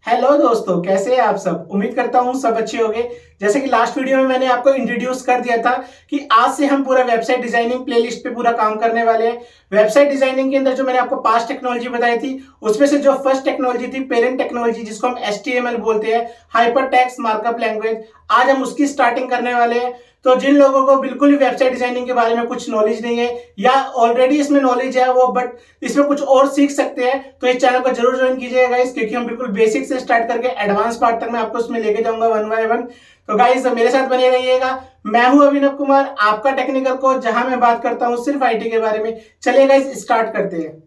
Hello दोस्तों, कैसे हैं आप सब। उम्मीद करता हूँ सब अच्छे होंगे। जैसे कि लास्ट वीडियो में मैंने आपको इंट्रोड्यूस कर दिया था कि आज से हम पूरा वेबसाइट डिजाइनिंग प्लेलिस्ट पे पूरा काम करने वाले हैं। वेबसाइट डिजाइनिंग के अंदर जो मैंने आपको 5 टेक्नोलॉजी बताई थी, उसमें से जो फर्स्ट टेक्नोलॉजी थी पेरेंट टेक्नोलॉजी, जिसको हम HTML बोलते हैं, हाइपर टेक्स्ट मार्कअप लैंग्वेज, आज हम उसकी स्टार्टिंग करने वाले हैं। तो जिन लोगों को बिल्कुल भी वेबसाइट डिजाइनिंग के बारे में कुछ नॉलेज नहीं है या ऑलरेडी इसमें नॉलेज है वो बट इसमें कुछ और सीख सकते हैं, तो इस चैनल को जरूर ज्वाइन कीजिएगा गाइस, क्योंकि हम बिल्कुल बेसिक से स्टार्ट करके एडवांस पार्ट तक मैं आपको उसमें लेके जाऊंगा वन बाय वन। तो गाइस मेरे साथ बने रहिएगा। मैं हूं अभिनव कुमार, आपका टेक्निकल कोच, जहां मैं बात करता हूं सिर्फ आईटी के बारे में। चलिए गाइस स्टार्ट करते हैं।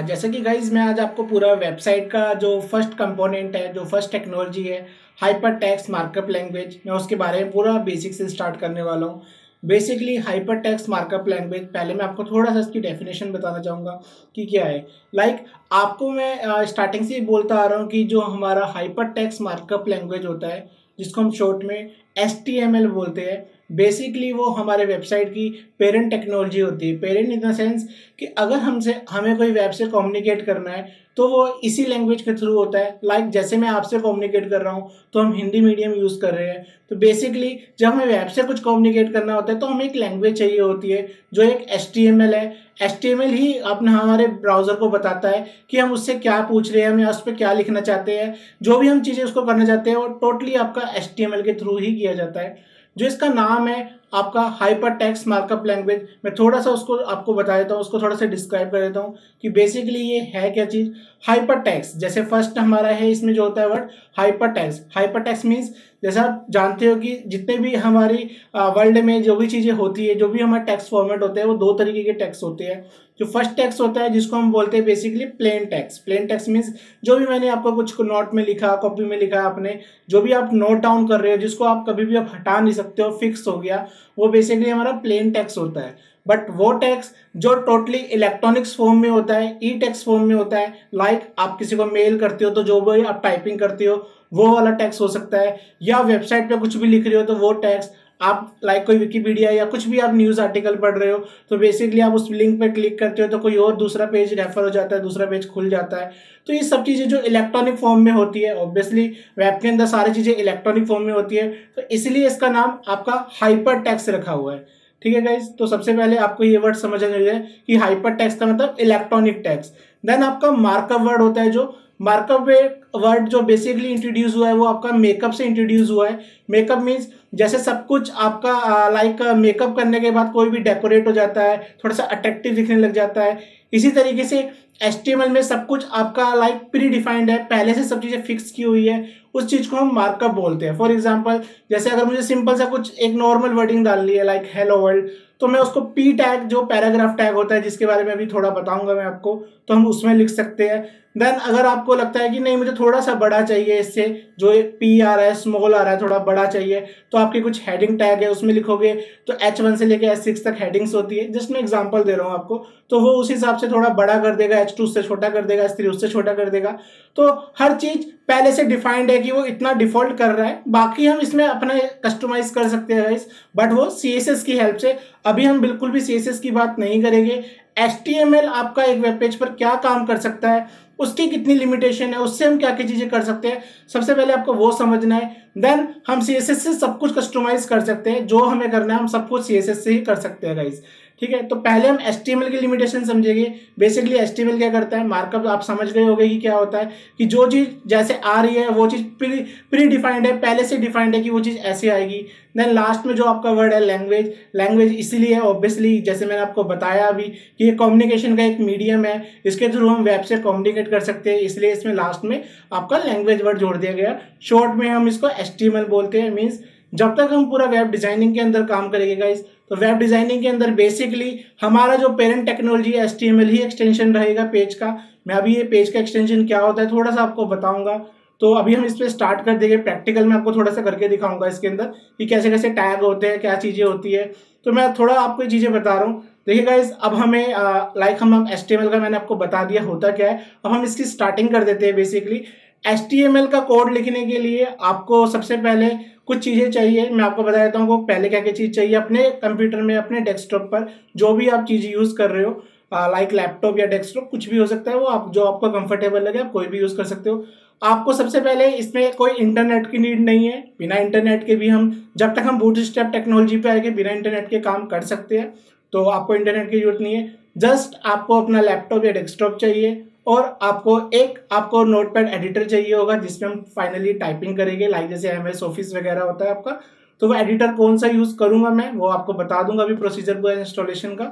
जैसे कि गाइज मैं आज आपको पूरा वेबसाइट का जो फर्स्ट कंपोनेंट है, जो फर्स्ट टेक्नोलॉजी है, हाइपर टेक्स्ट मार्कअप लैंग्वेज, मैं उसके बारे में पूरा बेसिक से स्टार्ट करने वाला हूँ। Basically hyper text markup language, पहले मैं आपको थोड़ा सा इसकी डेफिनेशन बताना चाहूँगा कि क्या है। आपको मैं स्टार्टिंग से ही बोलता आ रहा हूँ कि जो हमारा हाइपर टेक्स्ट मार्कअप लैंग्वेज होता है, जिसको हम शॉर्ट में HTML बोलते हैं, बेसिकली वो हमारे वेबसाइट की पेरेंट टेक्नोलॉजी होती है। पेरेंट इन द सेंस कि अगर हमें कोई वेब से कम्युनिकेट करना है तो वो इसी लैंग्वेज के थ्रू होता है। जैसे मैं आपसे कम्युनिकेट कर रहा हूँ तो हम हिंदी मीडियम यूज़ कर रहे हैं, तो बेसिकली जब हमें वेब से कुछ कम्युनिकेट करना होता है तो हमें एक लैंग्वेज चाहिए होती है जो एक HTML है। HTML ही अपना हमारे ब्राउज़र को बताता है कि हम उससे क्या पूछ रहे हैं, हम उस पर क्या लिखना चाहते हैं, जो भी हम चीज़ें उसको करना चाहते हैं वो टोटली आपका HTML के थ्रू ही किया जाता है। जो इसका नाम है आपका हाइपर टेक्स्ट मार्कअप लैंग्वेज, मैं थोड़ा सा उसको आपको बता देता हूँ, उसको थोड़ा सा डिस्क्राइब कर देता हूँ कि बेसिकली ये है क्या चीज़। हाइपर टेक्स्ट जैसे फर्स्ट हमारा है, इसमें जो होता है word hyper text. Hyper text means जैसा आप जानते हो कि जितने भी हमारी वर्ल्ड में जो भी चीज़ें होती है, जो भी हमारे टेक्स्ट फॉर्मेट होते हैं, वो दो तरीके के टेक्स्ट होते हैं। जो फर्स्ट टेक्स्ट होता है जिसको हम बोलते हैं basically plain text. Plain text means जो भी मैंने आपको कुछ नोट में लिखा, कॉपी में लिखा आपने, जो भी आप नोट डाउन कर रहे हो, जिसको आप कभी भी आप हटा नहीं सकते हो, फिक्स हो गया, वो बेसिकली हमारा प्लेन टेक्स्ट होता है। बट वो टेक्स्ट जो टोटली इलेक्ट्रॉनिक्स फॉर्म में होता है, ई टेक्स्ट फॉर्म में होता है, आप किसी को मेल करते हो तो जो भी आप टाइपिंग करते हो वो वाला टेक्स्ट हो सकता है, या वेबसाइट पे कुछ भी लिख रहे हो तो वो टेक्स्ट आप कोई विकीपीडिया या कुछ भी आप न्यूज़ आर्टिकल पढ़ रहे हो तो बेसिकली आप उस लिंक पे क्लिक करते हो तो कोई और दूसरा पेज रेफर हो जाता है, दूसरा पेज खुल जाता है। तो ये सब चीज़ें जो इलेक्ट्रॉनिक फॉर्म में होती है, ऑब्वियसली वेब के अंदर सारी चीज़ें इलेक्ट्रॉनिक फॉर्म में होती है, तो इसलिए इसका नाम आपका हाइपर टेक्स्ट रखा हुआ है। ठीक है गाइज, तो सबसे पहले आपको ये वर्ड समझ आ जाए कि हाइपर टेक्स्ट का मतलब इलेक्ट्रॉनिक टेक्स्ट। देन आपका मार्कअप वर्ड होता है, जो मार्कअप वर्ड जो बेसिकली इंट्रोड्यूस हुआ है वो आपका मेकअप से इंट्रोड्यूस हुआ है। मेकअप मीन्स जैसे सब कुछ आपका मेकअप करने के बाद कोई भी डेकोरेट हो जाता है, थोड़ा सा अट्रैक्टिव दिखने लग जाता है। इसी तरीके से HTML में सब कुछ आपका प्री डिफाइंड है, पहले से सब चीज़ें फिक्स की हुई है, उस चीज़ को हम मार्कअप बोलते हैं। फॉर एग्जांपल जैसे अगर मुझे सिंपल सा कुछ एक नॉर्मल वर्डिंग डालनी है हेलो वर्ल्ड, तो मैं उसको P टैग, जो पैराग्राफ टैग होता है जिसके बारे में अभी थोड़ा बताऊंगा मैं आपको, तो हम उसमें लिख सकते हैं। देन अगर आपको लगता है कि नहीं मुझे थोड़ा सा बड़ा चाहिए, इससे जो P आ रहा है, स्मॉल आ रहा है, थोड़ा बड़ा चाहिए, तो आपकी कुछ हेडिंग टैग है उसमें लिखोगे तो H1 से लेकर H6 तक हेडिंग्स होती है। जस्ट मैं एग्जांपल दे रहा हूँ आपको, तो वो उस हिसाब से थोड़ा बड़ा कर देगा, H2 उससे छोटा कर देगा, H3 उससे छोटा कर देगा। तो हर चीज पहले से डिफाइंड है कि वो इतना डिफॉल्ट कर रहा है, बाकी हम इसमें अपना कस्टमाइज कर सकते हैं गाइस, बट वो CSS की हेल्प से। अभी हम बिल्कुल भी CSS की बात नहीं करेंगे। HTML आपका एक वेब पेज पर क्या काम कर सकता है, उसकी कितनी लिमिटेशन है, उससे हम क्या क्या चीजें कर सकते हैं, सबसे पहले आपको वो समझना है। देन हम CSS से सब कुछ कस्टमाइज कर सकते हैं, जो हमें करना है हम सब कुछ CSS से ही कर सकते हैं गाइस। ठीक है, तो पहले हम HTML की लिमिटेशन समझेंगे। बेसिकली HTML क्या करता है, मार्कअप आप समझ गए होंगे कि क्या होता है, कि जो चीज़ जैसे आ रही है वो चीज़ प्री डिफाइंड है, पहले से डिफाइंड है कि वो चीज़ ऐसे आएगी। देन लास्ट में जो आपका वर्ड है लैंग्वेज, लैंग्वेज इसीलिए ऑब्वियसली जैसे मैंने आपको बताया अभी कि ये कम्युनिकेशन का एक मीडियम है, इसके थ्रू हम वेब से कम्युनिकेट कर सकते हैं, इसलिए इसमें लास्ट में आपका लैंग्वेज वर्ड जोड़ दिया गया। शॉर्ट में हम इसको HTML बोलते हैं। मीन्स जब तक हम पूरा वेब डिजाइनिंग के अंदर काम करेंगे गाइस, तो वेब डिजाइनिंग के अंदर बेसिकली हमारा जो पेरेंट टेक्नोलॉजी है HTML ही एक्सटेंशन रहेगा पेज का। मैं अभी ये पेज का एक्सटेंशन क्या होता है थोड़ा सा आपको बताऊंगा, तो अभी हम इस पर स्टार्ट कर देंगे। प्रैक्टिकल में आपको थोड़ा सा करके दिखाऊंगा इसके अंदर कि कैसे कैसे टैग होते हैं, क्या चीज़ें होती है। तो मैं थोड़ा आपको ये चीज़ें बता रहा हूँ। देखिए गाइस, अब हमें हम HTML का मैंने आपको बता दिया होता क्या है, अब हम इसकी स्टार्टिंग कर देते हैं। बेसिकली HTML का कोड लिखने के लिए आपको सबसे पहले कुछ चीज़ें चाहिए, मैं आपको बता देता हूँ वो पहले क्या क्या चीज़ चाहिए। अपने कंप्यूटर में, अपने डेस्कटॉप पर जो भी आप चीज़ यूज़ कर रहे हो, लाइक लैपटॉप या डेस्कटॉप, कुछ भी हो सकता है, वो आप जो आपको कंफर्टेबल लगे आप कोई भी यूज़ कर सकते हो। आपको सबसे पहले इसमें कोई इंटरनेट की नीड नहीं है, बिना इंटरनेट के भी हम, जब तक हम बूटस्ट्रैप टेक्नोलॉजी पे आएंगे, बिना इंटरनेट के काम कर सकते हैं। तो आपको इंटरनेट की जरूरत नहीं है, जस्ट आपको अपना लैपटॉप या डेस्कटॉप चाहिए और आपको नोटपैड एडिटर चाहिए होगा जिसमें हम फाइनली टाइपिंग करेंगे, लाइक जैसे एमएस ऑफिस वगैरह होता है आपका। तो वो एडिटर कौन सा यूज करूंगा मैं वो आपको बता दूंगा अभी प्रोसीजर पूरा इंस्टॉलेशन का।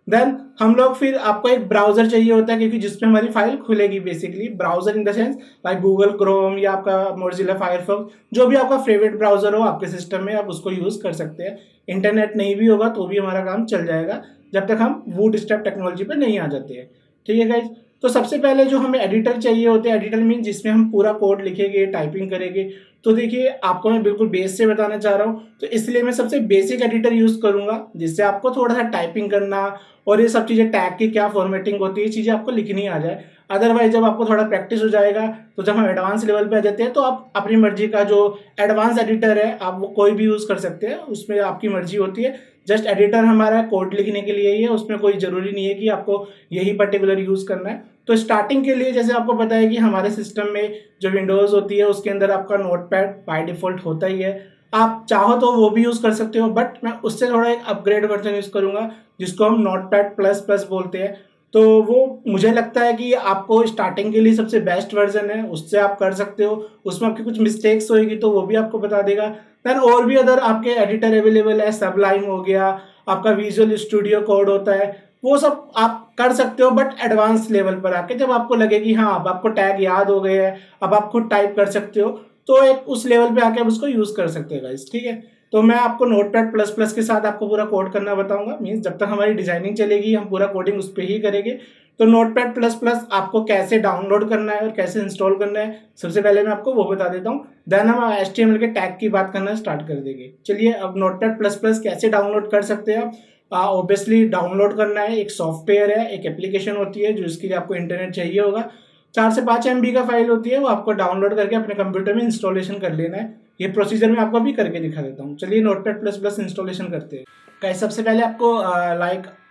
देन हम लोग फिर आपको एक ब्राउजर चाहिए होता है क्योंकि जिसमें हमारी फाइल खुलेगी, basically browser in the sense like Google Chrome या आपका मोजिला फायरफॉक्स, जो भी आपका फेवरेट ब्राउजर हो आपके सिस्टम में आप उसको यूज कर सकते हैं। इंटरनेट नहीं भी होगा तो भी हमारा काम चल जाएगा जब तक हम बूटस्ट्रैप टेक्नोलॉजी पे नहीं आ जाते हैं। ठीक है गाइज, तो सबसे पहले जो हमें एडिटर चाहिए होते हैं, एडिटर मीन जिसमें हम पूरा कोड लिखेंगे, टाइपिंग करेंगे। तो देखिए आपको मैं बिल्कुल बेस से बताना चाह रहा हूँ, तो इसलिए मैं सबसे बेसिक एडिटर यूज करूंगा जिससे आपको थोड़ा सा टाइपिंग करना और ये सब चीजें, टैग की क्या फॉर्मेटिंग होती है, ये चीजें आपको लिखनी आ जाए। अदरवाइज जब आपको थोड़ा प्रैक्टिस हो जाएगा तो जब हम एडवांस लेवल पे आ जाते हैं तो आप अपनी मर्जी का जो एडवांस एडिटर है आप वो कोई भी यूज कर सकते हैं, उसमें आपकी मर्जी होती है। जस्ट एडिटर हमारा कोड लिखने के लिए ही है, उसमें कोई जरूरी नहीं है कि आपको यही पर्टिकुलर यूज करना है। तो स्टार्टिंग के लिए जैसे आपको पता है कि हमारे सिस्टम में जो विंडोज होती है उसके अंदर आपका नोटपैड बाय डिफॉल्ट होता ही है। आप चाहो तो वो भी यूज कर सकते हो, बट मैं उससे थोड़ा एक अपग्रेड वर्जन यूज करूंगा जिसको हम नोटपैड प्लस प्लस बोलते हैं। तो वो मुझे लगता है कि आपको स्टार्टिंग के लिए सबसे बेस्ट वर्जन है, उससे आप कर सकते हो। उसमें आपकी कुछ मिस्टेक्स होगी तो वो भी आपको बता देगा। देन और भी अदर आपके एडिटर अवेलेबल है, सबलाइम हो गया, आपका विजुअल स्टूडियो कोड होता है, वो सब आप कर सकते हो। बट एडवांस लेवल पर आके जब आपको लगे कि हाँ अब आपको टैग याद हो गए हैं, अब आप खुद टाइप कर सकते हो, तो एक उस लेवल पे आके आप उसको यूज कर सकते हो गाइस। ठीक है, तो मैं आपको नोटपैड प्लस प्लस के साथ आपको पूरा कोड करना बताऊंगा। मींस जब तक हमारी डिजाइनिंग चलेगी हम पूरा कोडिंग उस पर ही करेंगे। तो नोटपैड प्लस प्लस आपको कैसे डाउनलोड करना है और कैसे इंस्टॉल करना है सबसे पहले मैं आपको वो बता देता हूँ। देन हम HTML के टैग की बात करना स्टार्ट कर देंगे। चलिए, अब नोटपैड प्लस प्लस कैसे डाउनलोड कर सकते हैं आप। ऑब्वियसली डाउनलोड करना है, एक सॉफ्टवेयर है, एक एप्लीकेशन होती है जो इसके लिए आपको इंटरनेट चाहिए होगा। 4 से 5 MB का फाइल होती है, वो आपको डाउनलोड करके अपने कंप्यूटर में इंस्टॉलेशन कर लेना है। ये प्रोसीजर मैं आपको अभी करके दिखा देता हूँ। चलिए नोटपैड प्लस प्लस इंस्टॉलेशन करते हैं। गाइस सबसे पहले आपको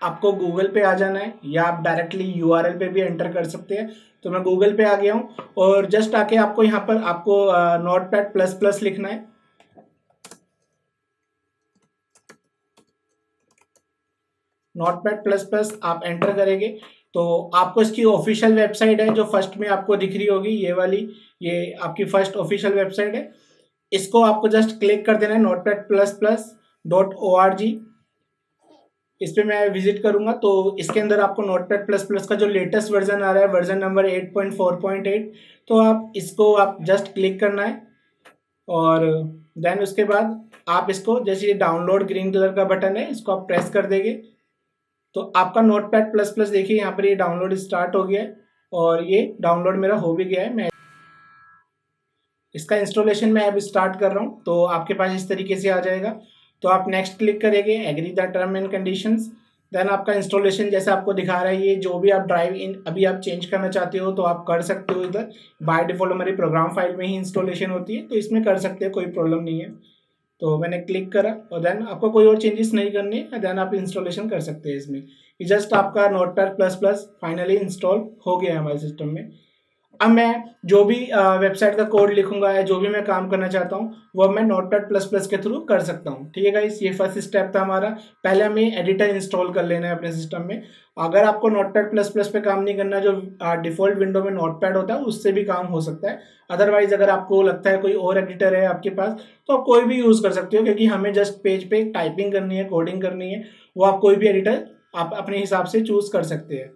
आपको गूगल पे आ जाना है या आप डायरेक्टली URL पे भी एंटर कर सकते हैं। तो मैं गूगल पे आ गया हूँ और जस्ट आके आपको यहाँ पर आपको नोटपैड प्लस प्लस लिखना है। नोटपैड प्लस प्लस आप एंटर करेंगे तो आपको इसकी ऑफिशियल वेबसाइट है जो फर्स्ट में आपको दिख रही होगी, ये वाली, ये आपकी फर्स्ट ऑफिशियल वेबसाइट है। इसको आपको जस्ट क्लिक कर देना है, notepad++.org। इस पे मैं विजिट करूंगा तो इसके अंदर आपको नोटपैड प्लस प्लस का जो लेटेस्ट वर्जन आ रहा है, वर्जन नंबर 8.4.8, तो आप इसको आप जस्ट क्लिक करना है और देन उसके बाद आप इसको, जैसे ये डाउनलोड ग्रीन कलर का बटन है, इसको आप प्रेस कर देंगे तो आपका नोटपैड प्लस प्लस देखिए यहाँ पर ये डाउनलोड स्टार्ट हो गया है और ये डाउनलोड मेरा हो भी गया है। मैं इसका इंस्टॉलेशन मैं अब स्टार्ट कर रहा हूँ तो आपके पास इस तरीके से आ जाएगा। तो आप नेक्स्ट क्लिक करेंगे, agree the term and conditions. Then आपका इंस्टॉलेशन जैसे आपको दिखा रहा है, ये जो भी आप ड्राइव इन अभी आप चेंज करना चाहते हो तो आप कर सकते हो। इधर बाय डिफॉल्ट हमारी प्रोग्राम फाइल में ही इंस्टॉलेशन होती है तो इसमें कर सकते हो, कोई प्रॉब्लम नहीं है। तो मैंने क्लिक करा और देन आपको कोई और चेंजेस नहीं करने, देन आप इंस्टॉलेशन कर सकते हैं इसमें। जस्ट आपका notepad plus plus finally install हो गया है हमारे सिस्टम में। अब मैं जो भी वेबसाइट का कोड लिखूंगा या जो भी मैं काम करना चाहता हूँ वो मैं नोटपैड प्लस प्लस के थ्रू कर सकता हूँ। ठीक है गाइस, ये फर्स्ट स्टेप था हमारा। पहले हमें एडिटर इंस्टॉल कर लेना है अपने सिस्टम में। अगर आपको नोटपैड प्लस प्लस पे काम नहीं करना, जो डिफॉल्ट विंडो में नोटपैड होता है उससे भी काम हो सकता है। अदरवाइज अगर आपको लगता है कोई और एडिटर है आपके पास तो आप कोई भी यूज कर सकते हो, क्योंकि हमें जस्ट पेज पे टाइपिंग करनी है, कोडिंग करनी है, वो आप कोई भी एडिटर आप अपने हिसाब से चूज कर सकते हैं।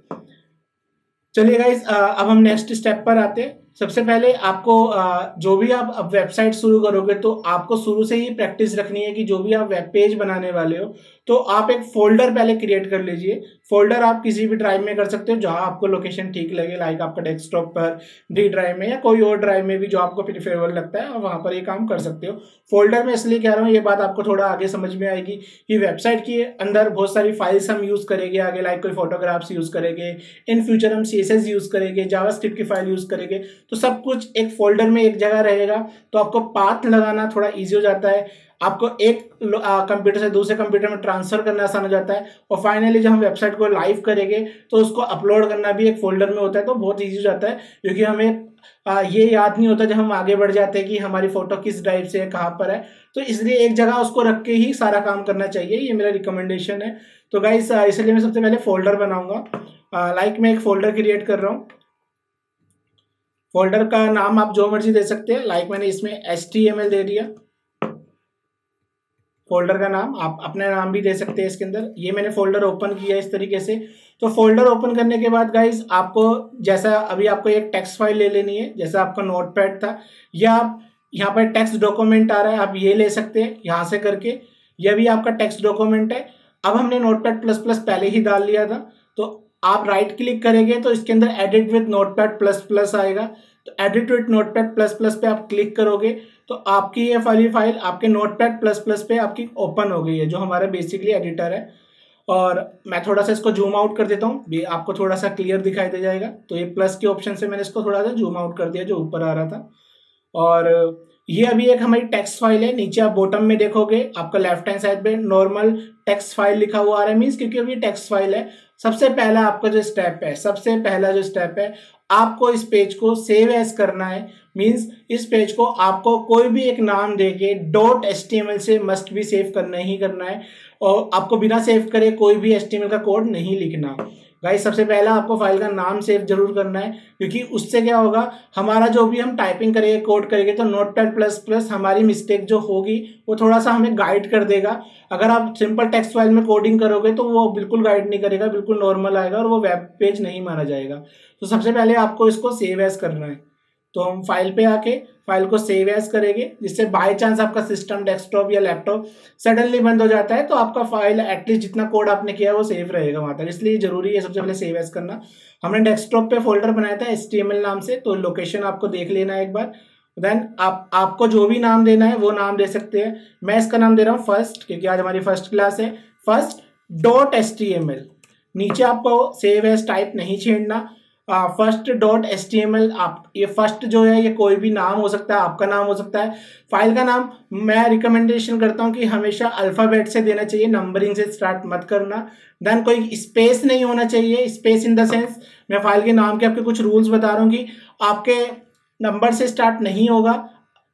चलिए गाइज, अब हम नेक्स्ट स्टेप पर आते हैं। सबसे पहले आपको जो भी आप अब वेबसाइट शुरू करोगे तो आपको शुरू से ही प्रैक्टिस रखनी है कि जो भी आप वेब पेज बनाने वाले हो तो आप एक फोल्डर पहले क्रिएट कर लीजिए। फोल्डर आप किसी भी ड्राइव में कर सकते हो जहां आपको लोकेशन ठीक लगे, लाइक आपका डेस्कटॉप पर, डी ड्राइव में, या कोई और ड्राइव में भी जो आपको प्रिफरेबल लगता है, और वहां पर ये काम कर सकते हो। फोल्डर में इसलिए कह रहा हूँ, ये बात आपको थोड़ा आगे समझ में आएगी कि वेबसाइट के अंदर बहुत सारी फाइल्स हम यूज करेंगे आगे, लाइक कोई फोटोग्राफ्स यूज करेंगे, इन फ्यूचर हम CSS यूज करेंगे, जावास्क्रिप्ट की फाइल यूज करेंगे, तो सब कुछ एक फोल्डर में एक जगह रहेगा तो आपको पाथ लगाना थोड़ा इजी हो जाता है। आपको एक कंप्यूटर से दूसरे कंप्यूटर में ट्रांसफर करना आसान हो जाता है, और फाइनली जब हम वेबसाइट को लाइव करेंगे तो उसको अपलोड करना भी एक फोल्डर में होता है, तो बहुत ईजी हो जाता है, क्योंकि हमें ये याद नहीं होता जब हम आगे बढ़ जाते हैं कि हमारी फोटो किस ड्राइव से है, कहाँ पर है। तो इसलिए एक जगह उसको रख के ही सारा काम करना चाहिए, ये मेरा रिकमेंडेशन है। तो गाइस इसलिए मैं सबसे पहले फोल्डर बनाऊंगा। लाइक मैं एक फोल्डर क्रिएट कर रहा हूँ। फोल्डर का नाम आप जो मर्जी दे सकते हैं, लाइक मैंने इसमें HTML दे दिया। फोल्डर का नाम आप अपना नाम भी दे सकते हैं इसके अंदर। ये मैंने फोल्डर ओपन किया इस तरीके से। तो फोल्डर ओपन करने के बाद गाइस आपको जैसा अभी आपको एक टेक्स्ट फाइल ले लेनी है, जैसा आपका नोटपैड था, या आप यहाँ पर टेक्स्ट डॉक्यूमेंट आ रहा है, आप ये ले सकते हैं यहाँ से करके। यह भी आपका टेक्स्ट डॉक्यूमेंट है। अब हमने नोटपैड प्लस प्लस पहले ही डाल लिया था, तो आप राइट क्लिक करेंगे तो इसके अंदर edit with notepad plus plus आएगा। तो edit with notepad plus plus पे आप क्लिक करोगे तो आपकी ये फाइल आपके नोटपैड प्लस प्लस पे आपकी ओपन हो गई है, जो हमारा बेसिकली एडिटर है। और मैं थोड़ा सा इसको जूम आउट कर देता हूँ, ये आपको थोड़ा सा क्लियर दिखाई दे जाएगा। तो ये प्लस के ऑप्शन से मैंने इसको थोड़ा सा जूम आउट कर दिया, जो ऊपर आ रहा था। और ये अभी एक हमारी टेक्स्ट फाइल है। नीचे आप बॉटम में देखोगे आपका लेफ्ट हैंड साइड पे नॉर्मल टेक्स्ट फाइल लिखा हुआ आ रहा है, मीन्स क्योंकि अभी टेक्स्ट फाइल है। सबसे पहला आपका जो स्टेप है, सबसे पहला जो स्टेप है, आपको इस पेज को सेव एज करना है। मीन्स इस पेज को आपको कोई भी एक नाम देके .html से मस्ट भी सेव करना ही करना है, और आपको बिना सेव करे कोई भी HTML का कोड नहीं लिखना। गाइस सबसे पहला आपको फाइल का नाम सेव जरूर करना है, क्योंकि उससे क्या होगा, हमारा जो भी हम टाइपिंग करेंगे, कोड करेंगे, तो नोटपैड प्लस प्लस हमारी मिस्टेक जो होगी वो थोड़ा सा हमें गाइड कर देगा। अगर आप सिंपल टेक्स्ट फाइल में कोडिंग करोगे तो वो बिल्कुल गाइड नहीं करेगा, बिल्कुल नॉर्मल आएगा और वो वेब पेज नहीं माना जाएगा। तो सबसे पहले आपको इसको सेव एज करना है। तो हम फाइल पे आके फाइल को सेव एज करेंगे, जिससे बाय चांस आपका सिस्टम, डेस्कटॉप या लैपटॉप सडनली बंद हो जाता है तो आपका फाइल एटलीस्ट जितना कोड आपने किया है वो सेव रहेगा वहां तक। इसलिए जरूरी है सबसे पहले सेव एज करना। हमने डेस्कटॉप पे फोल्डर बनाया था HTML नाम से, तो लोकेशन आपको देख लेना है एक बार। देन आपको जो भी नाम देना है वो नाम दे सकते हैं। मैं इसका नाम दे रहा हूँ फर्स्ट, क्योंकि आज हमारी फर्स्ट क्लास है। first.html। नीचे आपको सेव एज टाइप नहीं छेड़ना, first.html। आप ये फर्स्ट जो है ये कोई भी नाम हो सकता है, आपका नाम हो सकता है। फाइल का नाम मैं रिकमेंडेशन करता हूँ कि हमेशा अल्फाबेट से देना चाहिए, नंबरिंग से स्टार्ट मत करना। देन कोई स्पेस नहीं होना चाहिए, स्पेस इन द सेंस मैं फाइल के नाम के आपके कुछ रूल्स बता रहा हूँ कि आपके नंबर से स्टार्ट नहीं होगा,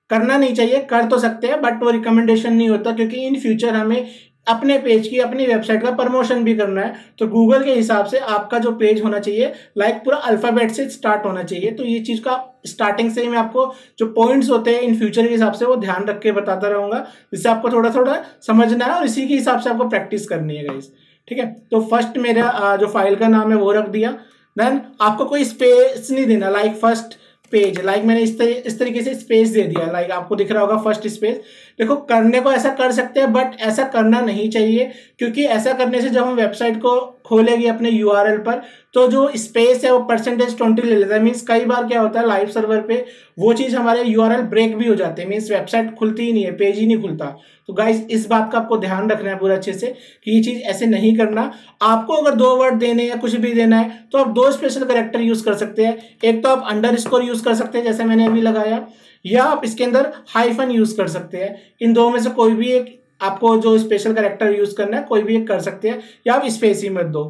करना नहीं चाहिए, कर तो सकते हैं बट वो रिकमेंडेशन नहीं होता, क्योंकि इन फ्यूचर हमें अपने पेज की, अपनी वेबसाइट का प्रमोशन भी करना है। तो गूगल के हिसाब से आपका जो पेज होना चाहिए लाइक पूरा अल्फाबेट से स्टार्ट होना चाहिए। तो ये चीज़ का स्टार्टिंग से ही मैं आपको जो पॉइंट्स होते हैं इन फ्यूचर के हिसाब से वो ध्यान रख के बताता रहूँगा, जिससे आपको थोड़ा थोड़ा समझना है और इसी के हिसाब से आपको प्रैक्टिस करनी है गाइस। ठीक है, तो फर्स्ट मेरा जो फाइल का नाम है वो रख दिया। देन आपको कोई स्पेस नहीं देना, लाइक फर्स्ट पेज, लाइक मैंने इस तरीके से स्पेस दे दिया, लाइक आपको दिख रहा होगा फर्स्ट स्पेस। देखो करने को ऐसा कर सकते हैं बट ऐसा करना नहीं चाहिए, क्योंकि ऐसा करने से जब हम वेबसाइट को खोलेंगे अपने URL पर तो जो स्पेस है वो %20 ले लेता है। मीन्स कई बार क्या होता है लाइव सर्वर पे वो चीज़ हमारे URL ब्रेक भी हो जाते हैं, मीन्स वेबसाइट खुलती ही नहीं है, पेज ही नहीं खुलता। तो गाइस इस बात का आपको ध्यान रखना है पूरा अच्छे से कि ये चीज़ ऐसे नहीं करना। आपको अगर 2 वर्ड देने या कुछ भी देना है तो आप 2 स्पेशल कैरेक्टर यूज कर सकते हैं। एक तो आप अंडरस्कोर यूज कर सकते हैं जैसे मैंने अभी लगाया, या आप इसके अंदर हाइफन यूज कर सकते हैं। इन दो में से कोई भी एक आपको जो स्पेशल कैरेक्टर यूज करना है कोई भी एक कर सकते हैं, या आप स्पेस ही मत दो।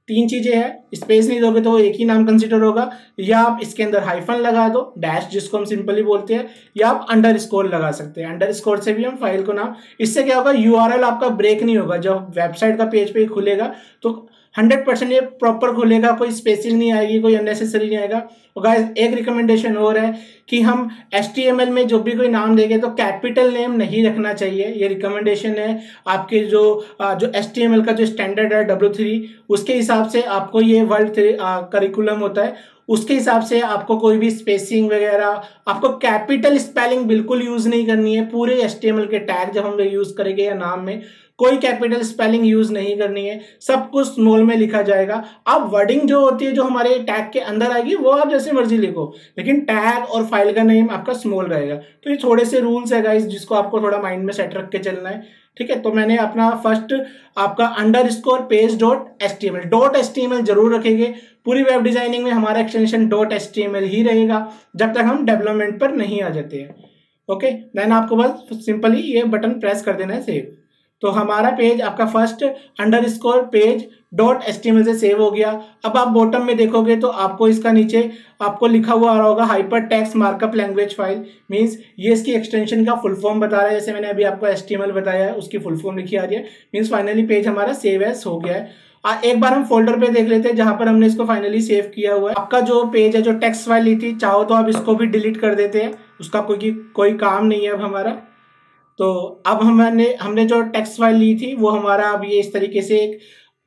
3 चीजें हैं, स्पेस नहीं दोगे तो वो एक ही नाम कंसिडर होगा, या आप इसके अंदर हाइफन लगा दो, डैश जिसको हम सिंपली बोलते हैं, या आप अंडरस्कोर लगा सकते हैं। अंडरस्कोर से भी हम फाइल को नाम, इससे क्या होगा URL आपका ब्रेक नहीं होगा। जब वेबसाइट का पेज पे खुलेगा तो 100% ये प्रॉपर खुलेगा, कोई स्पेसिंग नहीं आएगी, कोई अननेसेसरी नहीं आएगा। और गाइस एक रिकमेंडेशन और है कि हम HTML में जो भी कोई नाम देंगे तो कैपिटल नेम नहीं रखना चाहिए, ये रिकमेंडेशन है। आपके जो HTML का जो स्टैंडर्ड है W3 उसके हिसाब से आपको ये वर्ल्ड करिकुलम होता है, उसके हिसाब से आपको कोई भी स्पेसिंग वगैरह, आपको कैपिटल स्पेलिंग बिल्कुल यूज नहीं करनी है। पूरे HTML के टैग जब हम यूज करेंगे या नाम में कोई कैपिटल स्पेलिंग यूज नहीं करनी है, सब कुछ स्मॉल में लिखा जाएगा। अब वर्डिंग जो होती है जो हमारे टैग के अंदर आएगी वो आप जैसे मर्जी लिखो, लेकिन टैग और फाइल का नेम आपका स्मॉल रहेगा। तो ये थोड़े से रूल्स है गाइस जिसको आपको थोड़ा माइंड में सेट रख के चलना है। ठीक है, तो मैंने अपना फर्स्ट आपका $page.html जरूर रखेंगे। पूरी वेब डिजाइनिंग में हमारा एक्सटेंशन .html ही रहेगा जब तक हम डेवलपमेंट पर नहीं आ जाते हैं। ओके, देन आपको बस सिंपली ये बटन प्रेस कर देना है सेव। तो हमारा पेज आपका first underscore page dot HTML से सेव हो गया। अब आप बॉटम में देखोगे तो आपको इसका नीचे आपको लिखा हुआ आ रहा होगा hyper text markup language file, means ये इसकी एक्सटेंशन का फुल फॉर्म बता रहा है। जैसे मैंने अभी आपको एचटीएमएल बताया है उसकी फुल फॉर्म लिखी आ रही है, मीन्स फाइनली पेज हमारा सेव एज हो गया है। एक बार हम फोल्डर पे देख लेते हैं जहां पर हमने इसको फाइनली सेव किया हुआ है। आपका जो पेज है, जो टेक्स्ट फाइल ली थी, चाहो तो आप इसको भी डिलीट कर देते हैं, उसका कोई काम नहीं है अब हमारा। तो अब हमने जो टेक्स्ट फाइल ली थी वो हमारा अब ये इस तरीके से एक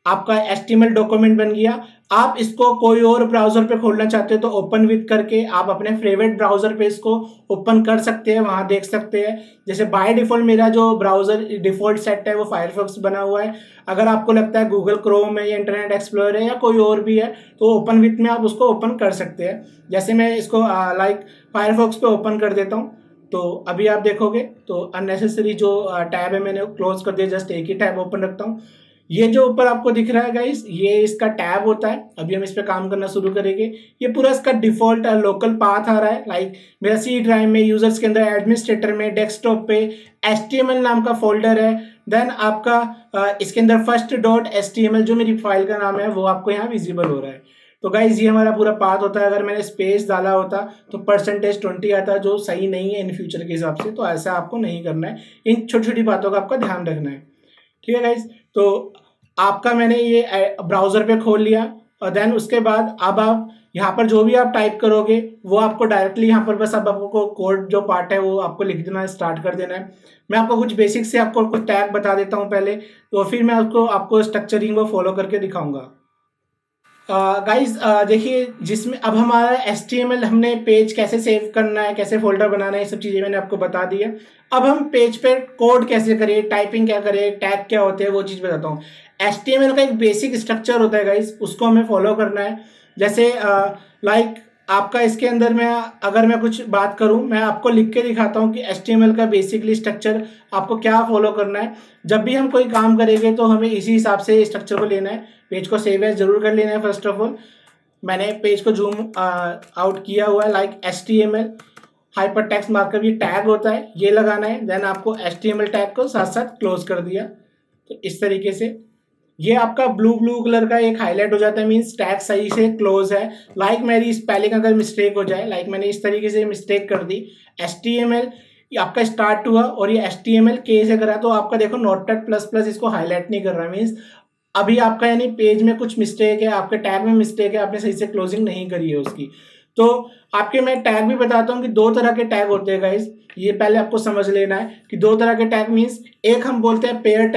आपका एचटीएमएल डॉक्यूमेंट बन गया। आप इसको कोई और ब्राउजर पे खोलना चाहते हो तो ओपन विद करके आप अपने फेवरेट ब्राउजर पे इसको ओपन कर सकते हैं, वहां देख सकते हैं। जैसे बाय डिफॉल्ट मेरा जो ब्राउजर डिफॉल्ट सेट है वो फायरफॉक्स बना हुआ है। अगर आपको लगता है गूगल क्रोम है या इंटरनेट एक्सप्लोरर है या कोई और भी है तो ओपन विद में आप उसको ओपन कर सकते हैं। जैसे मैं इसको लाइक फायरफॉक्स पे ओपन कर देता हूँ तो अभी आप देखोगे तो अननेसेसरी जो टैब है मैंने क्लोज कर दिया, जस्ट एक ही टैब ओपन रखता हूँ। ये जो ऊपर आपको दिख रहा है गाइस, ये इसका टैब होता है। अभी हम इस पे काम करना शुरू करेंगे। ये पूरा इसका डिफॉल्ट लोकल पाथ आ रहा है, लाइक मेरा सी ड्राइव में, यूजर्स के अंदर, एडमिनिस्ट्रेटर में, डेस्कटॉप पे HTML नाम का फोल्डर है। देन आपका इसके अंदर फर्स्ट डॉट HTML जो मेरी फाइल का नाम है वो आपको यहाँ विजिबल हो रहा है। तो गाइज ये हमारा पूरा पाथ होता है। अगर मैंने स्पेस डाला होता तो %20 आता, जो सही नहीं है इन फ्यूचर के हिसाब से। तो ऐसा आपको नहीं करना है, इन छोटी छोटी बातों का आपका ध्यान रखना है, ठीक है गाइज। तो आपका मैंने ये ब्राउजर पे खोल लिया और देन उसके बाद अब आप यहाँ पर जो भी आप टाइप करोगे वो आपको डायरेक्टली यहाँ पर बस अब आपको कोड जो पार्ट है वो आपको लिख देना है, स्टार्ट कर देना है। मैं आपको कुछ बेसिक से आपको कुछ टैग बता देता हूँ पहले, तो फिर मैं आपको स्ट्रक्चरिंग को फॉलो करके दिखाऊंगा। गाइज देखिए, जिसमें अब हमारा HTML, हमने पेज कैसे सेव करना है, कैसे फोल्डर बनाना है, ये सब चीज़ें मैंने आपको बता दी है। अब हम पेज पे कोड कैसे करें, टाइपिंग क्या करें, टैग क्या होते हैं, वो चीज़ बताता हूँ। HTML का एक बेसिक स्ट्रक्चर होता है गाइज, उसको हमें फॉलो करना है। जैसे लाइक आपका इसके अंदर में अगर मैं कुछ बात करूं, मैं आपको लिख के दिखाता हूं कि HTML का बेसिकली स्ट्रक्चर आपको क्या फॉलो करना है। जब भी हम कोई काम करेंगे तो हमें इसी हिसाब से स्ट्रक्चर को लेना है। पेज को सेव एज जरूर कर लेना है। फर्स्ट ऑफ ऑल मैंने पेज को जूम आउट किया हुआ है, like HTML hyper text markup, ये टैग होता है, ये लगाना है। देन आपको HTML टैग को साथ साथ क्लोज कर दिया, तो इस तरीके से ये आपका ब्लू कलर का एक हाईलाइट हो जाता है, मींस टैग सही से क्लोज है। लाइक मेरी स्पेलिंग अगर मिस्टेक हो जाए, लाइक मैंने इस तरीके से मिस्टेक कर दी, HTML आपका स्टार्ट हुआ और ये HTML के से करा, तो आपका देखो नोटपैड प्लस इसको हाईलाइट नहीं कर रहा, मीन्स अभी आपका यानी पेज में कुछ मिस्टेक है, आपके टैग में मिस्टेक है, आपने सही से क्लोजिंग नहीं करी है उसकी। तो आपके मैं टैग भी बताता हूँ कि दो तरह के टैग होते हैं गाइस, ये पहले आपको समझ लेना है कि दो तरह के टैग मीन्स, एक हम बोलते हैं पेयर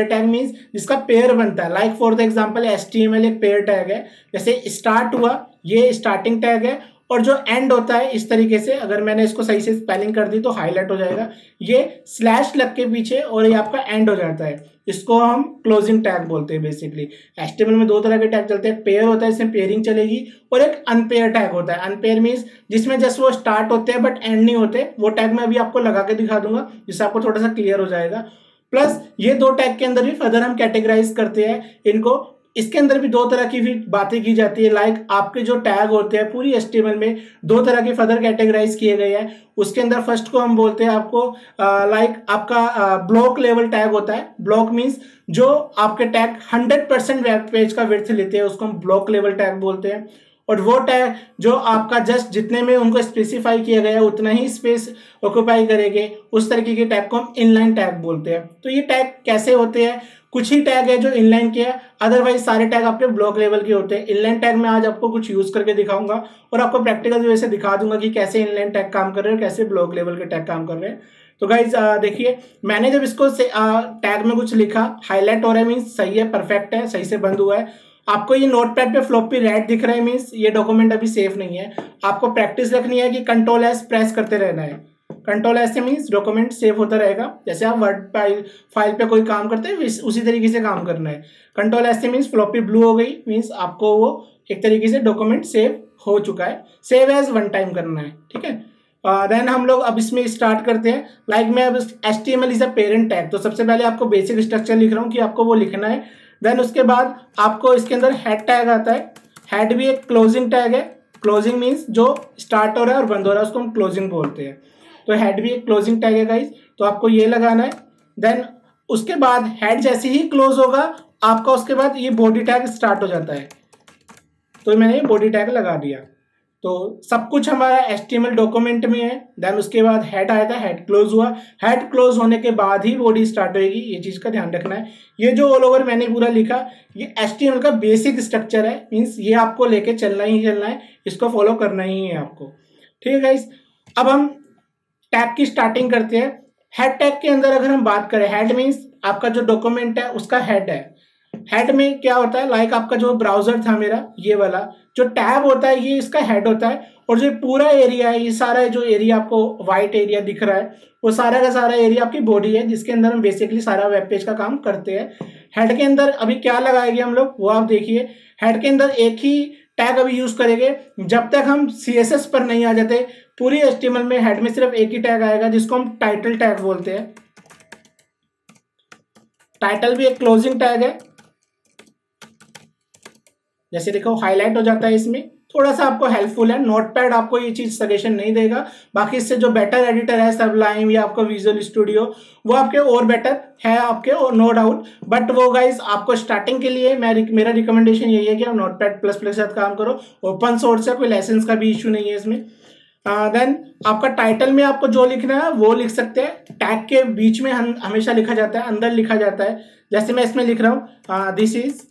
टैग मीन्स जिसका पेयर बनता है। Like for the example HTML एक पेयर टैग है। जैसे स्टार्ट हुआ, ये स्टार्टिंग टैग है, और जो एंड होता है इस तरीके से, अगर मैंने इसको सही से स्पेलिंग कर दी तो हाईलाइट हो जाएगा, ये स्लैश लग के पीछे और ये आपका एंड हो जाता है, इसको हम क्लोजिंग टैग बोलते हैं। बेसिकली HTML में दो तरह के टैग चलते हैं, पेयर होता है इसमें पेयरिंग चलेगी, और एक अनपेयर टैग होता है। अनपेयर मीन्स जिसमें जस्ट वो स्टार्ट होते हैं बट एंड नहीं होते, वो टैग मैं अभी आपको लगा के दिखा दूंगा जिससे आपको थोड़ा सा क्लियर हो जाएगा। प्लस ये दो टैग के अंदर भी फर्दर हम कैटेगराइज करते हैं इनको, इसके अंदर भी दो तरह की भी बातें की जाती है। लाइक आपके जो टैग होते हैं पूरी HTML में दो तरह के फर्दर कैटेगराइज किए गए हैं। उसके अंदर फर्स्ट को हम बोलते हैं आपको लाइक आपका ब्लॉक लेवल टैग होता है। ब्लॉक मीन्स जो आपके टैग 100% वेब पेज का विड्थ लेते हैं उसको हम ब्लॉक लेवल टैग बोलते हैं। और वो टैग जो आपका जस्ट जितने में उनको स्पेसिफाई किया गया है उतना ही स्पेस ऑक्यूपाई करेंगे, उस तरीके के टैग को हम इनलाइन टैग बोलते हैं। तो ये टैग कैसे होते हैं, कुछ ही टैग है जो इनलाइन के हैं, अदरवाइज सारे टैग आपके ब्लॉक लेवल के होते हैं। इनलाइन टैग में आज आपको कुछ यूज करके दिखाऊंगा और आपको प्रैक्टिकल वे से दिखा दूंगा कि कैसे इनलाइन टैग काम कर रहे हैं और कैसे ब्लॉक लेवल के टैग काम कर रहे हैं। तो गाइज देखिए, मैंने जब इसको टैग में कुछ लिखा, हाईलाइट हो रहा है मीन्स सही है, परफेक्ट है, सही से बंद हुआ है। आपको ये नोटपैड पे फ्लॉपी रेड दिख रहा है मीन्स ये डॉक्यूमेंट अभी सेफ नहीं है। आपको प्रैक्टिस रखनी है कि Ctrl+S प्रेस करते रहना है। Ctrl+S से मीन्स डॉक्यूमेंट सेव होता रहेगा। जैसे आप वर्ड फाइल पे कोई काम करते हैं उसी तरीके से काम करना है। Ctrl+S से मीन्स फ्लॉपी ब्लू हो गई, मीन्स आपको वो एक तरीके से डॉक्यूमेंट सेव हो चुका है। सेव एज वन टाइम करना है, ठीक है। देन हम लोग अब इसमें स्टार्ट करते हैं। लाइक मैं अब HTML is a parent tag, तो सबसे पहले आपको बेसिक स्ट्रक्चर लिख रहा हूँ कि आपको वो लिखना है। देन उसके बाद आपको इसके अंदर हेड टैग आता है। हेड भी एक क्लोजिंग टैग है। क्लोजिंग मीन्स जो स्टार्ट हो रहा है और बंद हो रहा है उसको हम क्लोजिंग बोलते हैं। तो हेड भी एक क्लोजिंग टैग है गाइज, तो आपको ये लगाना है। देन उसके बाद हेड जैसे ही क्लोज होगा आपका, उसके बाद ये बॉडी टैग स्टार्ट हो जाता है। तो मैंने ये बॉडी टैग लगा दिया। तो सब कुछ हमारा HTML डॉक्यूमेंट में है। देन उसके बाद हेड आया था, हेड क्लोज हुआ, हेड क्लोज होने के बाद ही बॉडी स्टार्ट होगी, ये चीज का ध्यान रखना है। ये जो ऑल ओवर मैंने पूरा लिखा, ये HTML का बेसिक स्ट्रक्चर है, मीन्स ये आपको लेके चलना ही चलना है, इसको फॉलो करना ही है आपको, ठीक है गाइस। अब हम टैग की स्टार्टिंग करते हैं। हेड टैग के अंदर अगर हम बात करें, हेड मीन्स आपका जो डॉक्यूमेंट है उसका हेड है। हेड में क्या होता है, लाइक आपका जो ब्राउजर था मेरा, ये वाला जो टैब होता है ये इसका हेड होता है, और जो पूरा एरिया है, ये सारा जो एरिया आपको व्हाइट एरिया दिख रहा है, वो सारा का सारा एरिया आपकी बॉडी है, जिसके अंदर हम बेसिकली सारा वेब पेज का काम करते हैं। हेड के अंदर अभी क्या लगाएंगे हम लोग, वो आप देखिए। हेड के अंदर एक ही टैग अभी यूज करेंगे जब तक हम CSS पर नहीं आ जाते। पूरी HTML में हेड में सिर्फ एक ही टैग आएगा, जिसको हम टाइटल टैग बोलते हैं। टाइटल भी एक क्लोजिंग टैग है, जैसे देखो हाईलाइट हो जाता है इसमें। थोड़ा सा आपको हेल्पफुल है, नोटपैड आपको ये चीज सजेशन नहीं देगा, बाकी इससे जो बेटर एडिटर है सबलाइम या आपका विजुअल स्टूडियो, वो आपके और बेटर है आपके, और नो डाउट। बट वो गाइज आपको स्टार्टिंग के लिए मेरा रिकमेंडेशन यही है कि आप नोटपैड प्लस प्लस के साथ काम करो। ओपन सोर्स है, कोई लाइसेंस का भी इशू नहीं है इसमें। देन आपका टाइटल में आपको जो लिखना है वो लिख सकते हैं। टैग के बीच में हमेशा लिखा जाता है, अंदर लिखा जाता है। जैसे मैं इसमें लिख रहा हूँ, this is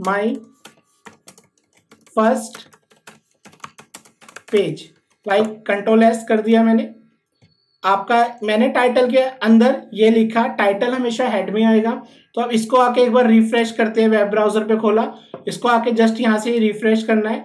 my first page, like control S कर दिया मैंने। आपका मैंने टाइटल के अंदर ये लिखा, टाइटल हमेशा हेड में आएगा। तो अब इसको आके एक बार रिफ्रेश करते हैं, वेब ब्राउजर पे खोला, इसको आके जस्ट यहाँ से रिफ्रेश करना है।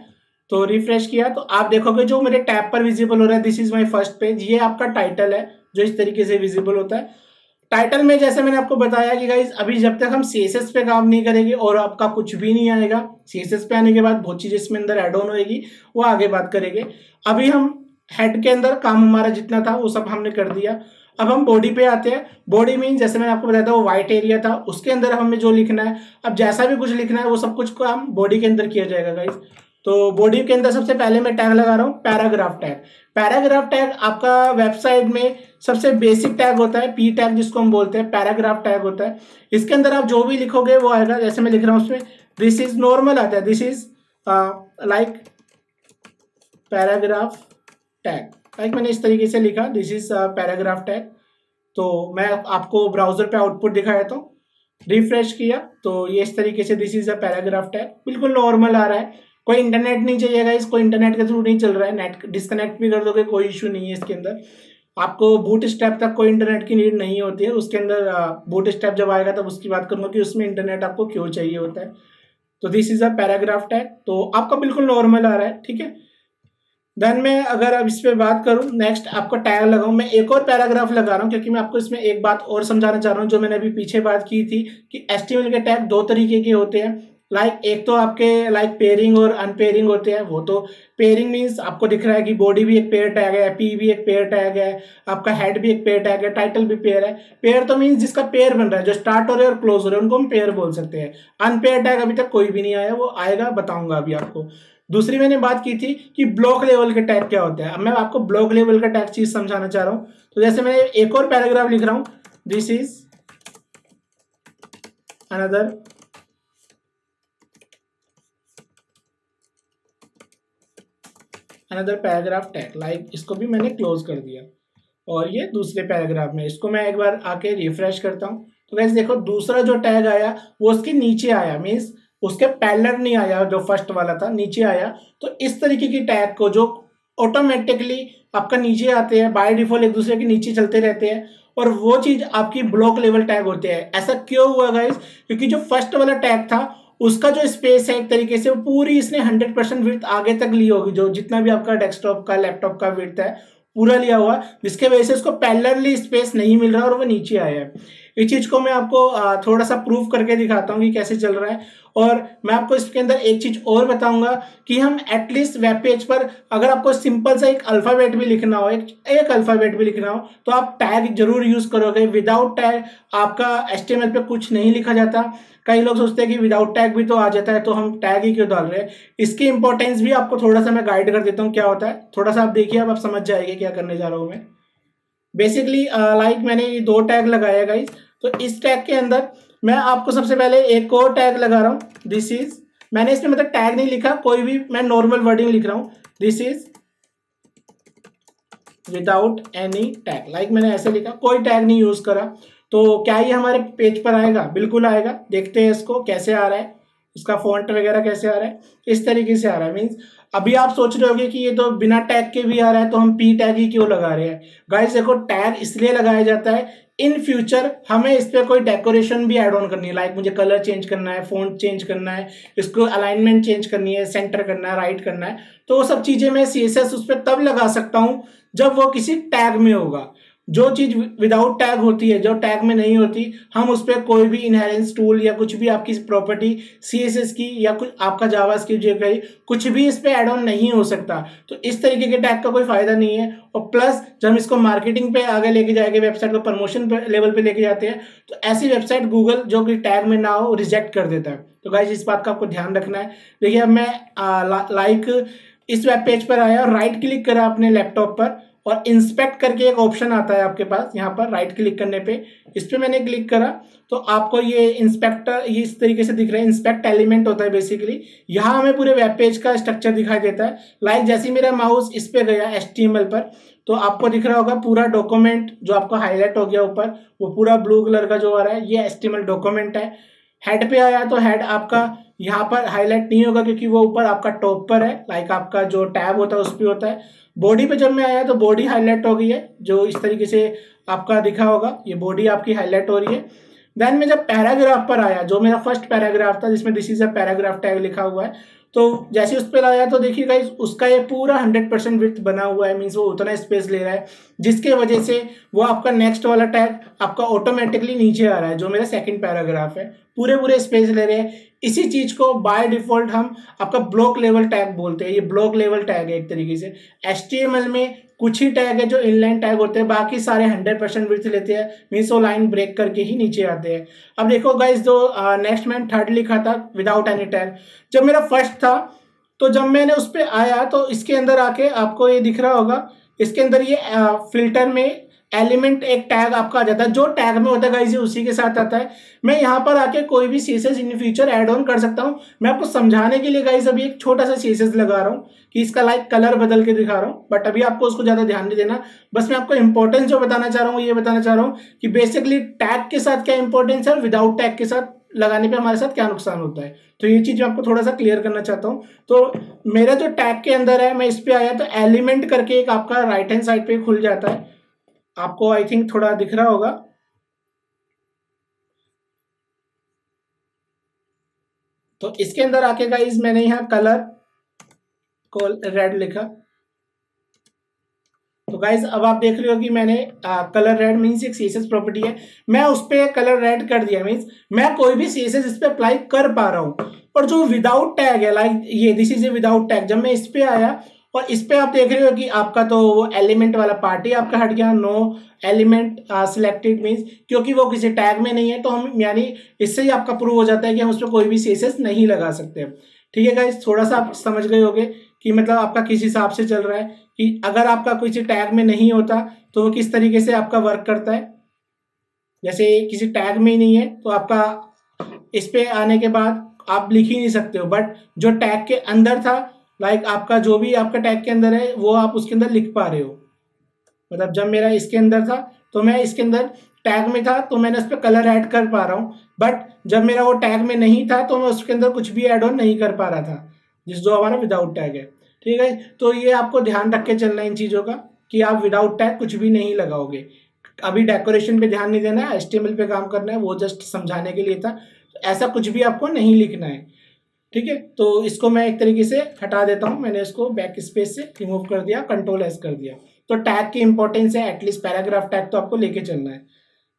तो रिफ्रेश किया तो आप देखोगे जो मेरे टैब पर विजिबल हो रहा है, this is my first page, ये आपका टाइटल है जो इस तरीके से विजिबल होता है। टाइटल में जैसे मैंने आपको बताया कि गाइज अभी जब तक हम CSS पे काम नहीं करेंगे और आपका कुछ भी नहीं आएगा, CSS पे आने के बाद बहुत चीज़ इसमें अंदर ऐड ऑन होएगी, वो आगे बात करेंगे। अभी हम हेड के अंदर काम हमारा जितना था वो सब हमने कर दिया। अब हम बॉडी पे आते हैं। बॉडी मीन जैसे मैंने आपको बताया था वो व्हाइट एरिया था, उसके अंदर हमें जो लिखना है, अब जैसा भी कुछ लिखना है वो सब कुछ काम बॉडी के अंदर किया जाएगा गाइज। तो बॉडी के अंदर सबसे पहले मैं टैग लगा रहा हूँ पैराग्राफ टैग। पैराग्राफ टैग आपका वेबसाइट में सबसे बेसिक टैग होता है, P टैग जिसको हम बोलते हैं, पैराग्राफ टैग होता है। इसके अंदर आप जो भी लिखोगे वो आएगा। जैसे मैं लिख रहा हूँ उसमें दिस इज नॉर्मल आता है, this is like paragraph tag, like मैंने इस तरीके से लिखा, दिस इज पैराग्राफ टैग। तो मैं आपको ब्राउजर पे आउटपुट दिखाया था, रिफ्रेश किया तो ये इस तरीके से this is a paragraph tag, बिल्कुल नॉर्मल आ रहा है। कोई इंटरनेट नहीं चाहिएगा, इसको इंटरनेट के थ्रू नहीं चल रहा है, नेट डिस्कनेक्ट भी कर दोगे कोई इशू नहीं है इसके अंदर। आपको बूट स्टेप तक कोई इंटरनेट की नीड नहीं होती है, उसके अंदर बूट स्टेप जब आएगा तब उसकी बात करूंगा कि उसमें इंटरनेट आपको क्यों चाहिए होता है। तो this is a paragraph tag, तो आपका बिल्कुल नॉर्मल आ रहा है, ठीक है। देन मैं अगर अब इस पे बात करूं, नेक्स्ट आपको टैग लगाऊं, मैं एक और पैराग्राफ लगा रहा हूं क्योंकि मैं आपको इसमें एक बात और समझाना चाह रहा हूं जो मैंने अभी पीछे बात की थी कि HTML के टैग दो तरीके के होते हैं। लाइक एक तो आपके लाइक पेयरिंग और अनपेयरिंग होते हैं। वो तो पेयरिंग मीन्स आपको दिख रहा है कि बॉडी भी एक पेयर टैग है, P भी एक पेयर टैग है, आपका हेड भी एक पेयर टैग है, टाइटल भी पेयर है। पेयर तो मीन्स जिसका पेयर बन रहा है, जो स्टार्ट हो रहे हैं और क्लोज हो रहे हैं, उनको हम पेयर बोल सकते हैं। अनपेयर टैग अभी तक कोई भी नहीं आया, वो आएगा, बताऊंगा अभी आपको। दूसरी मैंने बात की थी कि ब्लॉक लेवल के टैग क्या होते हैं। अब मैं आपको ब्लॉक लेवल का टैग चीज समझाना चाह रहा हूं। तो जैसे मैं एक और पैराग्राफ लिख रहा हूं, this is another paragraph tag, like इसको भी मैंने क्लोज कर दिया। और ये दूसरे पैराग्राफ में, इसको मैं एक बार आके रिफ्रेश करता हूं तो गाइस देखो दूसरा जो टैग आया वो उसके नीचे आया, मीन्स उसके पैरेलल नहीं आया, जो फर्स्ट वाला था नीचे आया। तो इस तरीके की टैग को जो ऑटोमेटिकली आपका नीचे आते हैं, बाय डिफॉल्ट एक दूसरे के नीचे चलते रहते हैं, और वो चीज आपकी ब्लॉक लेवल टैग होते हैं। ऐसा क्यों हुआ गाइस? क्योंकि जो फर्स्ट वाला टैग था उसका जो स्पेस है एक तरीके से वो पूरी इसने 100% विड्थ आगे तक ली होगी, जो जितना भी आपका डेस्कटॉप का लैपटॉप का विड्थ है पूरा लिया हुआ, जिसके वजह से उसको पैरेलली स्पेस नहीं मिल रहा और वो नीचे आया है। इस चीज को मैं आपको थोड़ा सा प्रूफ करके दिखाता हूँ कि कैसे चल रहा है। और मैं आपको इसके अंदर एक चीज और बताऊंगा कि हम एटलीस्ट वेब पेज पर अगर आपको सिंपल सा एक अल्फाबेट भी लिखना हो, एक अल्फाबेट भी लिखना हो, तो आप टैग जरूर यूज करोगे। विदाउट टैग आपका HTML पे कुछ नहीं लिखा जाता। कई लोग सोचते हैं कि विदाउट टैग भी तो आ जाता है, तो हम टैग ही क्यों डाल रहे हैं। इसकी इंपॉर्टेंस भी आपको थोड़ा सा मैं गाइड कर देता हूँ क्या होता है। थोड़ा सा आप देखिए, अब आप समझ जाएंगे क्या करने जा रहा हूँ मैं। बेसिकली लाइक मैंने ये 2 टैग लगाया गाइस। तो इस टैग के अंदर मैं आपको सबसे पहले एक और टैग लगा रहा हूँ, दिस इज, मैंने इसमें मतलब टैग नहीं लिखा कोई भी, मैं नॉर्मल वर्डिंग लिख रहा हूँ, this is without any tag, like मैंने ऐसे लिखा, कोई टैग नहीं यूज करा। तो क्या ये हमारे पेज पर आएगा? बिल्कुल आएगा। देखते हैं इसको कैसे आ रहा है, इसका फॉन्ट वगैरह कैसे आ रहा है। इस तरीके से आ रहा है। मीन्स अभी आप सोच रहे होगे कि ये तो बिना टैग के भी आ रहा है, तो हम पी टैग ही क्यों लगा रहे हैं? गाइस देखो, टैग इसलिए लगाया जाता है, इन फ्यूचर हमें इस पर कोई डेकोरेशन भी ऐड ऑन करनी है, लाइक मुझे कलर चेंज करना है, फॉन्ट चेंज करना है, इसको अलाइनमेंट चेंज करनी है, सेंटर करना है, राइट करना है, तो वो सब चीजें मैं सीएसएस उस पर तब लगा सकता हूं जब वो किसी टैग में होगा। जो चीज विदाउट टैग होती है, जो टैग में नहीं होती, हम उस पर कोई भी इनहेरेंस टूल या कुछ भी आपकी प्रॉपर्टी सीएसएस की या कुछ आपका जावास्क्रिप्ट जो कहीं कुछ भी इस पे ऐड ऑन नहीं हो सकता। तो इस तरीके के टैग का कोई फायदा नहीं है। और प्लस जब हम इसको मार्केटिंग पे आगे लेके जाएंगे, वेबसाइट को प्रमोशन लेवल पे लेके जाते हैं, तो ऐसी वेबसाइट गूगल जो कि टैग में ना हो रिजेक्ट कर देता है। तो गाइस इस बात का आपको ध्यान रखना है। देखिए अब मैं लाइक इस वेब पेज पर आया और राइट क्लिक करा अपने लैपटॉप पर, और इंस्पेक्ट करके एक ऑप्शन आता है आपके पास, यहाँ पर राइट क्लिक करने पे इस पे मैंने क्लिक करा, तो आपको ये इंस्पेक्टर ये इस तरीके से दिख रहा है। इंस्पेक्ट एलिमेंट होता है बेसिकली, यहाँ हमें पूरे वेब पेज का स्ट्रक्चर दिखाई देता है। लाइक जैसे मेरा माउस इस पे गया HTML पर, तो आपको दिख रहा होगा पूरा डॉक्यूमेंट जो आपका हाईलाइट हो गया ऊपर, वो पूरा ब्लू कलर का जो आ रहा है, ये HTML डॉक्यूमेंट है। हेड पे आया तो हेड आपका यहाँ पर हाईलाइट नहीं होगा क्योंकि वो ऊपर आपका टॉप पर है, लाइक आपका जो टैब होता है उस पर होता है। बॉडी पे जब मैं आया तो बॉडी हाईलाइट हो गई है, जो इस तरीके से आपका दिखा होगा, ये बॉडी आपकी हाईलाइट हो रही है। देन मैं जब पैराग्राफ पर आया, जो मेरा फर्स्ट पैराग्राफ था जिसमें this is a paragraph tag लिखा हुआ है, तो जैसे उस पर आया तो देखिए गाइस उसका ये पूरा 100% विड्थ बना हुआ है, मीन्स वो उतना स्पेस ले रहा है, जिसके वजह से वो आपका नेक्स्ट वाला टैग आपका ऑटोमेटिकली नीचे आ रहा है। जो मेरा सेकंड पैराग्राफ है पूरे पूरे स्पेस ले रहे हैं। इसी चीज को बाय डिफॉल्ट हम आपका ब्लॉक लेवल टैग बोलते हैं। ये ब्लॉक लेवल टैग है एक तरीके से। HTML में कुछ ही टैग है जो इनलाइन टैग होते हैं, बाकी सारे 100% विड्थ लेते हैं, मीन्स वो लाइन ब्रेक करके ही नीचे आते हैं। अब देखो गाइस, जो नेक्स्ट मैंने थर्ड लिखा था विदाउट एनी टैग, जब मेरा फर्स्ट था, तो जब मैंने उस पर आया तो इसके अंदर आके आपको ये दिख रहा होगा, इसके अंदर ये फिल्टर में एलिमेंट एक टैग आपका आ जाता है, जो टैग में होता है गाइस ये उसी के साथ आता है। मैं यहाँ पर आके कोई भी CSS in future add on कर सकता हूँ। मैं आपको समझाने के लिए गाइस अभी एक छोटा सा सीएसएस लगा रहा हूँ कि इसका लाइक कलर बदल के दिखा रहा हूँ, बट अभी आपको उसको ज्यादा ध्यान नहीं देना। बस मैं आपको इंपॉर्टेंस जो बताना चाह रहा हूँ ये बताना चाह रहा हूँ कि बेसिकली टैग के साथ क्या इंपॉर्टेंस है और विदाउट टैग के साथ लगाने पे हमारे साथ क्या नुकसान होता है। तो ये चीज मैं आपको थोड़ा सा क्लियर करना चाहता हूँ। तो मेरा जो टैग के अंदर है, मैं इस पे आया तो एलिमेंट करके एक आपका राइट हैंड साइड पे खुल जाता है, आपको आई थिंक थोड़ा दिख रहा होगा। तो इसके अंदर आके गाइस मैंने यहाँ कलर को रेड लिखा। तो गाइस अब आप देख रहे हो कि मैंने कलर रेड मीन्स एक सीएसएस प्रॉपर्टी है, मैं उस पर कलर रेड कर दिया, मीन्स मैं कोई भी सीएसएस इस पे अप्लाई कर पा रहा हूँ। और जो विदाउट टैग है, लाइक ये this is a without tag, जब मैं इस पे आया और इस पे आप देख रहे हो कि आपका तो वो एलिमेंट वाला पार्ट ही आपका हट गया, नो एलिमेंट सिलेक्टेड मीन्स, क्योंकि वो किसी टैग में नहीं है, तो हम यानी इससे ही आपका प्रूव हो जाता है कि हम उस पर कोई भी सीएसएस नहीं लगा सकते। ठीक है गाइस, थोड़ा सा आप समझ गए होगे कि मतलब आपका किस हिसाब से चल रहा है, कि अगर आपका किसी टैग में नहीं होता तो वो किस तरीके से आपका वर्क करता है। जैसे किसी टैग में ही नहीं है तो आपका इस पे आने के बाद आप लिख ही नहीं सकते हो, बट जो टैग के अंदर था, लाइक आपका जो भी आपका टैग के अंदर है वो आप उसके अंदर लिख पा रहे हो। मतलब जब मेरा इसके अंदर था तो मैं इसके अंदर टैग में था तो मैंने उस पर कलर ऐड कर पा रहा हूँ, बट जब मेरा वो टैग में नहीं था तो मैं उसके अंदर कुछ भी ऐड ऑन नहीं कर पा रहा था, जिस जो हमारा विदाउट टैग है। ठीक है, तो ये आपको ध्यान रख के चलना है इन चीज़ों का कि आप विदाउट टैग कुछ भी नहीं लगाओगे। अभी डेकोरेशन पे ध्यान नहीं देना है, HTML पे काम करना है, वो जस्ट समझाने के लिए था। ऐसा कुछ भी आपको नहीं लिखना है। ठीक है, तो इसको मैं एक तरीके से हटा देता हूं, मैंने इसको बैक स्पेस से रिमूव कर दिया, Ctrl+S कर दिया। तो टैग की इंपॉर्टेंस है, एटलीस्ट पैराग्राफ टैग तो आपको लेके चलना है।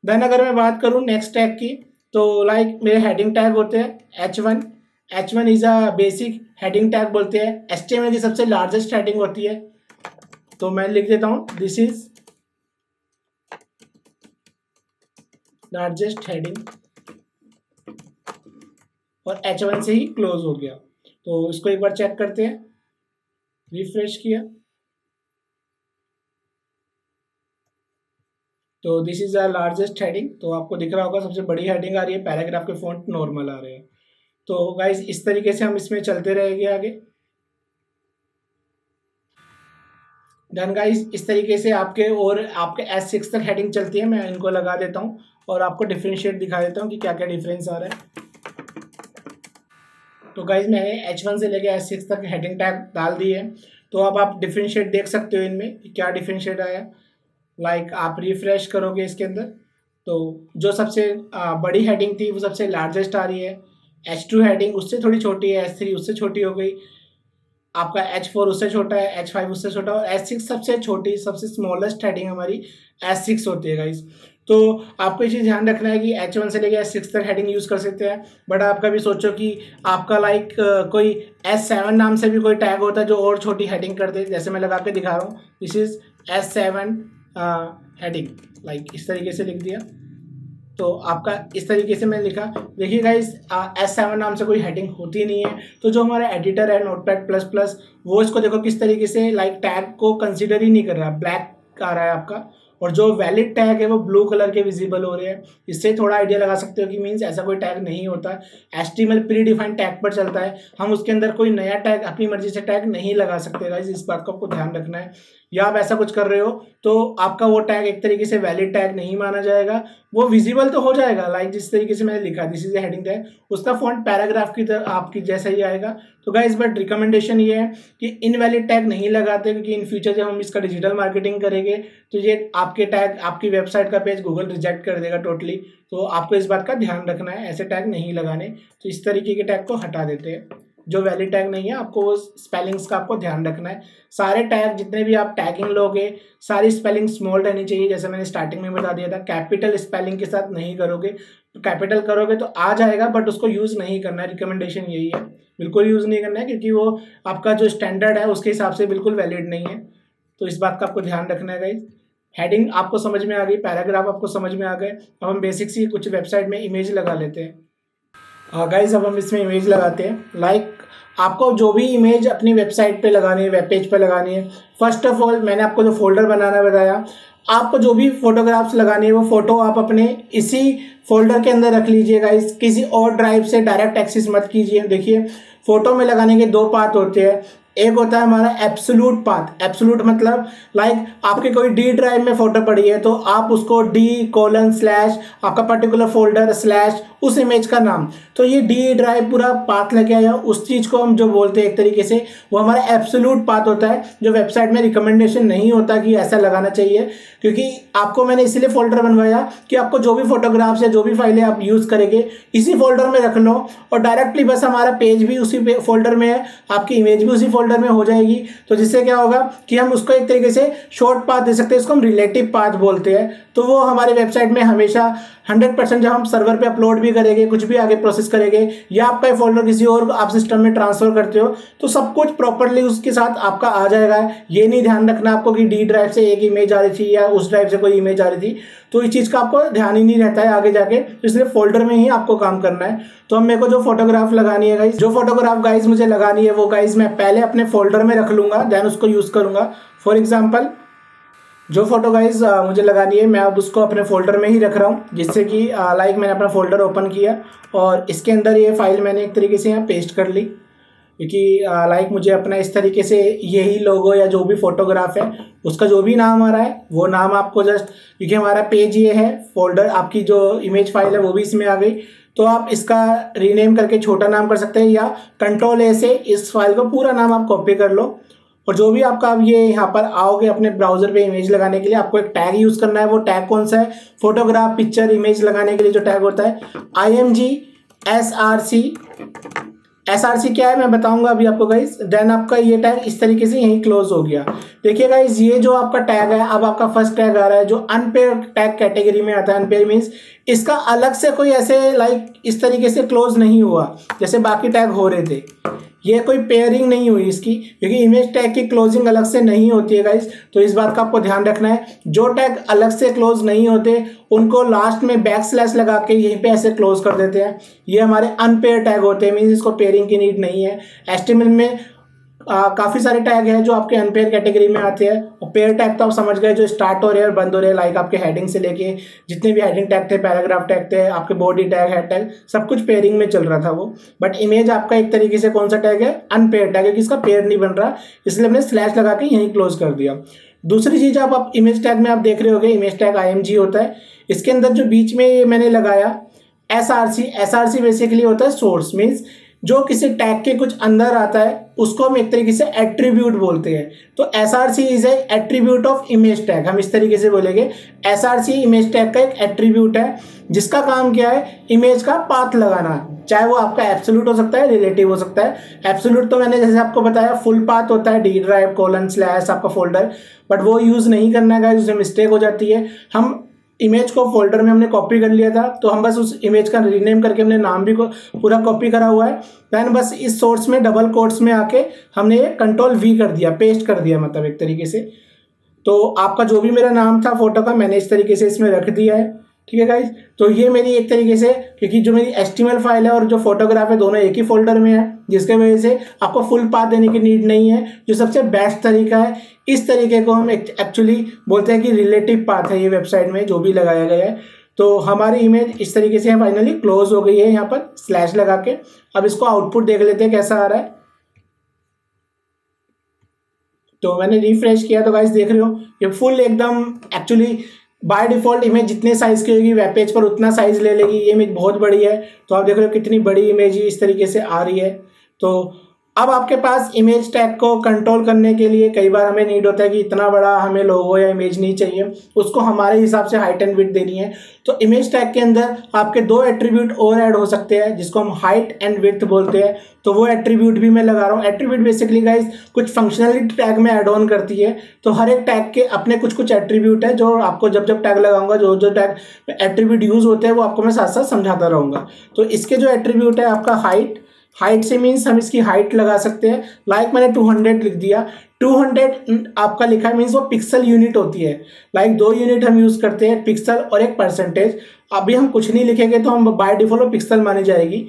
देन अगर मैं बात करूं नेक्स्ट टैग की, तो लाइक मेरे हेडिंग टैग होते हैं H1 is a basic heading tag बोलते हैं, HTML की सबसे लार्जेस्ट हेडिंग होती है। तो मैं लिख देता हूं दिस इज लार्जेस्ट हेडिंग, और H1 से ही क्लोज हो गया। तो इसको एक बार चेक करते हैं, रिफ्रेश किया, तो this is the largest heading. तो आपको दिख रहा होगा सबसे बड़ी हेडिंग आ रही है, पैराग्राफ के फॉन्ट नॉर्मल आ रहे हैं। तो गाइज इस तरीके से हम इसमें चलते रहेंगे आगे। डन गाइज, इस तरीके से आपके S6 तक हेडिंग चलती है। मैं इनको लगा देता हूँ और आपको डिफरेंशिएट दिखा देता हूँ कि क्या क्या डिफरेंस आ रहा है। तो गाइज मैंने H1 से लेके S6 तक हेडिंग टैग डाल दी है। तो अब आप डिफरेंशिएट देख सकते हो इनमें क्या डिफरेंशिएट आया। लाइक आप रिफ्रेश करोगे इसके अंदर तो जो सबसे बड़ी हेडिंग थी वो सबसे लार्जेस्ट आ रही है। H2 हेडिंग उससे थोड़ी छोटी है, S3 उससे छोटी हो गई, आपका H4 उससे छोटा है, H5 उससे छोटा, और S6 सबसे छोटी सबसे स्मॉलेस्ट हेडिंग हमारी S6 होती है गाइस। तो आपको ये चीज़ ध्यान रखना है कि H1 से लेकर S6 तक हेडिंग यूज़ कर सकते हैं। बट आप कभी सोचो कि आपका लाइक कोई S7 नाम से भी कोई टैग होता है जो और छोटी हेडिंग कर दे। जैसे मैं लगा के दिखा रहा हूँ, this is S7 heading, like इस तरीके से लिख दिया। तो आपका इस तरीके से मैंने लिखा। देखिए गाइस, S7 नाम से कोई हेडिंग होती नहीं है। तो जो हमारा एडिटर है नोटपैड++ वो इसको देखो किस तरीके से लाइक टैग को कंसीडर ही नहीं कर रहा, ब्लैक आ रहा है आपका, और जो वैलिड टैग है वो ब्लू कलर के विजिबल हो रहे हैं। इससे थोड़ा आइडिया लगा सकते हो कि मीन्स ऐसा कोई टैग नहीं होता। HTML प्री डिफाइंड टैग पर चलता है, हम उसके अंदर कोई नया टैग अपनी मर्जी से टैग नहीं लगा सकते गाइस। इस बात को आपको ध्यान रखना है। या आप ऐसा कुछ कर रहे हो तो आपका वो टैग एक तरीके से वैलिड टैग नहीं माना जाएगा, वो विजिबल तो हो जाएगा लाइक जिस तरीके से मैंने लिखा दिस इज हेडिंग टैग, उसका फॉन्ट पैराग्राफ की तरह आपकी जैसा ही आएगा। तो गाइस बट रिकमेंडेशन ये है कि इनवैलिड टैग नहीं लगाते, क्योंकि इन फ्यूचर जब हम इसका डिजिटल मार्केटिंग करेंगे तो ये आपके टैग आपकी वेबसाइट का पेज गूगल रिजेक्ट कर देगा टोटली। तो आपको इस बात का ध्यान रखना है, ऐसे टैग नहीं लगाने। तो इस तरीके के टैग को हटा देते हैं, जो वैलिड टैग नहीं है आपको वो स्पेलिंग्स का आपको ध्यान रखना है। सारे टैग जितने भी आप टैगिंग लोगे सारी स्पेलिंग स्मॉल रहनी चाहिए, जैसे मैंने स्टार्टिंग में बता दिया था। कैपिटल स्पेलिंग के साथ नहीं करोगे, तो कैपिटल करोगे तो आ जाएगा बट उसको यूज़ नहीं करना है। रिकमेंडेशन यही है, बिल्कुल यूज़ नहीं करना है, क्योंकि वो आपका जो स्टैंडर्ड है उसके हिसाब से बिल्कुल वैलिड नहीं है। तो इस बात का आपको ध्यान रखना है गाइज। हेडिंग आपको समझ में आ गई, पैराग्राफ आपको समझ में आ गए। अब हम बेसिक सी कुछ वेबसाइट में इमेज लगा लेते हैं। गाइज अब हम इसमें इमेज लगाते हैं। लाइक आपको जो भी इमेज अपनी वेबसाइट पे लगानी है, वेब पेज पे लगानी है, फर्स्ट ऑफ ऑल मैंने आपको जो फोल्डर बनाना बताया, आपको जो भी फोटोग्राफ्स लगानी है वो फोटो आप अपने इसी फोल्डर के अंदर रख लीजिए गाइस। किसी और ड्राइव से डायरेक्ट एक्सेस मत कीजिए। देखिए फोटो में लगाने के दो पार्ट होते हैं, एक होता है हमारा एब्सोल्यूट पाथ। एब्सोल्यूट मतलब लाइक आपके कोई डी ड्राइव में फोटो पड़ी है तो आप उसको D:/ आपका पर्टिकुलर फोल्डर / उस इमेज का नाम, तो ये डी ड्राइव पूरा पाथ लेके आया, उस चीज़ को हम जो बोलते हैं एक तरीके से वो हमारा एब्सोल्यूट पाथ होता है, जो वेबसाइट में रिकमेंडेशन नहीं होता कि ऐसा लगाना चाहिए। क्योंकि आपको मैंने इसीलिए फोल्डर बनवाया कि आपको जो भी फोटोग्राफ्स या जो भी फाइलें आप यूज़ करेंगे इसी फोल्डर में रख लो, और डायरेक्टली बस हमारा पेज भी उसी फोल्डर में है, आपकी इमेज भी उसी फोल्डर में हो जाएगी। तो जिससे क्या होगा कि हम उसको एक तरीके से शॉर्ट पाथ दे सकते हैं, इसको हम रिलेटिव पाथ बोलते हैं। तो वो हमारे वेबसाइट में हमेशा 100% जब हम सर्वर पे अपलोड भी करेंगे, कुछ भी आगे प्रोसेस करेंगे, या आपका फोल्डर किसी और आप सिस्टम में ट्रांसफर करते हो तो सब कुछ प्रॉपरली उसके साथ आपका आ जाएगा। ये नहीं ध्यान रखना आपको कि डी ड्राइव से एक इमेज आ रही थी या उस ड्राइव से कोई इमेज आ रही थी, तो इस चीज़ का आपको ध्यान ही नहीं रहता है आगे जाके, इसलिए फोल्डर में ही आपको काम करना है। तो हम मेरे को जो फोटोग्राफ लगानी है गाइज, जो फोटोग्राफ गाइज मुझे लगानी है वो गाइज मैं पहले अपने फोल्डर में रख लूँगा, देन उसको यूज़ करूँगा। फॉर एग्जाम्पल जो फोटो गाइज मुझे लगानी है मैं अब उसको अपने फोल्डर में ही रख रहा हूँ, जिससे कि लाइक मैंने अपना फोल्डर ओपन किया और इसके अंदर ये फाइल मैंने एक तरीके से यहाँ पेस्ट कर ली, क्योंकि लाइक मुझे अपना इस तरीके से यही लोगो या जो भी फोटोग्राफ है उसका जो भी नाम आ रहा है वो नाम आपको जस्ट, क्योंकि हमारा पेज ये है, फोल्डर आपकी जो इमेज फाइल है वो भी इसमें आ गई, तो आप इसका रीनेम करके छोटा नाम कर सकते हैं, या Ctrl+A से इस फाइल को पूरा नाम आप कॉपी कर लो। और जो भी आपका अब ये यहाँ पर आओगे अपने ब्राउजर पे इमेज लगाने के लिए आपको एक टैग यूज़ करना है। वो टैग कौन सा है? फोटोग्राफ पिक्चर इमेज लगाने के लिए जो टैग होता है IMG SRC क्या है मैं बताऊंगा अभी आपको गाइज। देन आपका ये टैग इस तरीके से यहीं क्लोज हो गया। देखिए गाइज ये जो आपका टैग है, अब आपका फर्स्ट टैग आ रहा है जो अनपेयर टैग कैटेगरी में आता है। अनपेयर मीन्स इसका अलग से कोई ऐसे लाइक इस तरीके से क्लोज नहीं हुआ जैसे बाकी टैग हो रहे थे, ये कोई पेयरिंग नहीं हुई इसकी, क्योंकि इमेज टैग की क्लोजिंग अलग से नहीं होती है गाइज। तो इस बात का आपको ध्यान रखना है, जो टैग अलग से क्लोज नहीं होते उनको लास्ट में बैकस्लैश लगा के यहीं पे ऐसे क्लोज कर देते हैं। ये हमारे अनपेयर टैग होते हैं, मीन्स इसको पेयरिंग की नीड नहीं है। HTML में काफ़ी सारे टैग हैं जो आपके अनपेयर कैटेगरी में आते हैं। और पेयर टैग तो आप समझ गए, जो स्टार्ट हो रहे हैं और बंद हो रहे हैं, लाइक आपके हेडिंग से लेके जितने भी हेडिंग टैग थे, पैराग्राफ टैग थे, आपके बॉडी टैग, हेड टैग, सब कुछ पेयरिंग में चल रहा था वो। बट इमेज आपका एक तरीके से कौन सा टैग है, अनपेयर टैग है, कि इसका पेयर नहीं बन रहा, इसलिए हमने स्लैश लगा के यहीं क्लोज कर दिया। दूसरी चीज़ आप इमेज टैग में आप देख रहे होगे, इमेज टैग IMG होता है। इसके अंदर जो बीच में मैंने लगाया SRC बेसिकली होता है सोर्स, मीन्स जो किसी टैग के कुछ अंदर आता है उसको हम एक तरीके से एट्रीब्यूट बोलते हैं। तो SRC is a attribute of image tag, हम इस तरीके से बोलेंगे। SRC इमेज टैग का एक एट्रीब्यूट है जिसका काम क्या है, इमेज का पाथ लगाना, चाहे वो आपका एब्सोल्यूट हो सकता है, रिलेटिव हो सकता है। एब्सोल्यूट तो मैंने जैसे आपको बताया फुल पाथ होता है, D ड्राइव :/ आपका फोल्डर, बट वो यूज़ नहीं करना है, उससे मिस्टेक हो जाती है। हम इमेज को फोल्डर में हमने कॉपी कर लिया था, तो हम बस उस इमेज का रीनेम करके हमने नाम भी को पूरा कॉपी करा हुआ है। दैन बस इस सोर्स में डबल कोट्स में आके हमने ये Ctrl+V कर दिया, पेस्ट कर दिया, मतलब एक तरीके से। तो आपका जो भी मेरा नाम था फोटो का, मैंने इस तरीके से इसमें रख दिया है। ठीक है गाइज, तो ये मेरी एक तरीके से, क्योंकि जो मेरी HTML फाइल है और जो फोटोग्राफ है दोनों एक ही फोल्डर में है, जिसके वजह से आपको फुल पाथ देने की नीड नहीं है, जो सबसे बेस्ट तरीका है। इस तरीके को हम एक्चुअली बोलते हैं कि रिलेटिव पाथ है ये वेबसाइट में जो भी लगाया गया है। तो हमारी इमेज इस तरीके से फाइनली क्लोज हो गई है यहाँ पर स्लैश लगा के। अब इसको आउटपुट देख लेते हैं कैसा आ रहा है। तो मैंने रिफ्रेश किया तो गाइस देख रहे हो ये फुल एकदम, एक्चुअली बाय डिफॉल्ट इमेज जितने साइज की होगी वेब पेज पर उतना साइज ले लेगी। ये इमेज बहुत बड़ी है, तो आप देख रहे हो कितनी बड़ी इमेज इस तरीके से आ रही है। तो अब आपके पास इमेज टैग को कंट्रोल करने के लिए कई बार हमें नीड होता है कि इतना बड़ा हमें लोगो या इमेज नहीं चाहिए, उसको हमारे हिसाब से हाइट एंड विड्थ देनी है। तो इमेज टैग के अंदर आपके 2 एट्रीब्यूट और ऐड हो सकते हैं जिसको हम हाइट एंड विड्थ बोलते हैं। तो वो एट्रीब्यूट भी मैं लगा रहा हूँ। एट्रीब्यूट बेसिकली गाइज कुछ फंक्शनलिटी टैग में ऐड ऑन करती है। तो हर एक टैग के अपने कुछ एट्रीब्यूट है जो आपको जब जब टैग लगाऊंगा जो टैग एट्रीब्यूट यूज होते हैं वो आपको मैं साथ साथ समझाता रहूँगा। तो इसके जो एट्रीब्यूट है आपका हाइट से मीन्स हम इसकी हाइट लगा सकते हैं। लाइक मैंने 200 लिख दिया, 200 आपका लिखा है मीन्स वो पिक्सल यूनिट होती है। लाइक 2 यूनिट हम यूज़ करते हैं, पिक्सल और एक परसेंटेज। अभी हम कुछ नहीं लिखेंगे तो हम बाय डिफॉल्ट वो पिक्सल मानी जाएगी।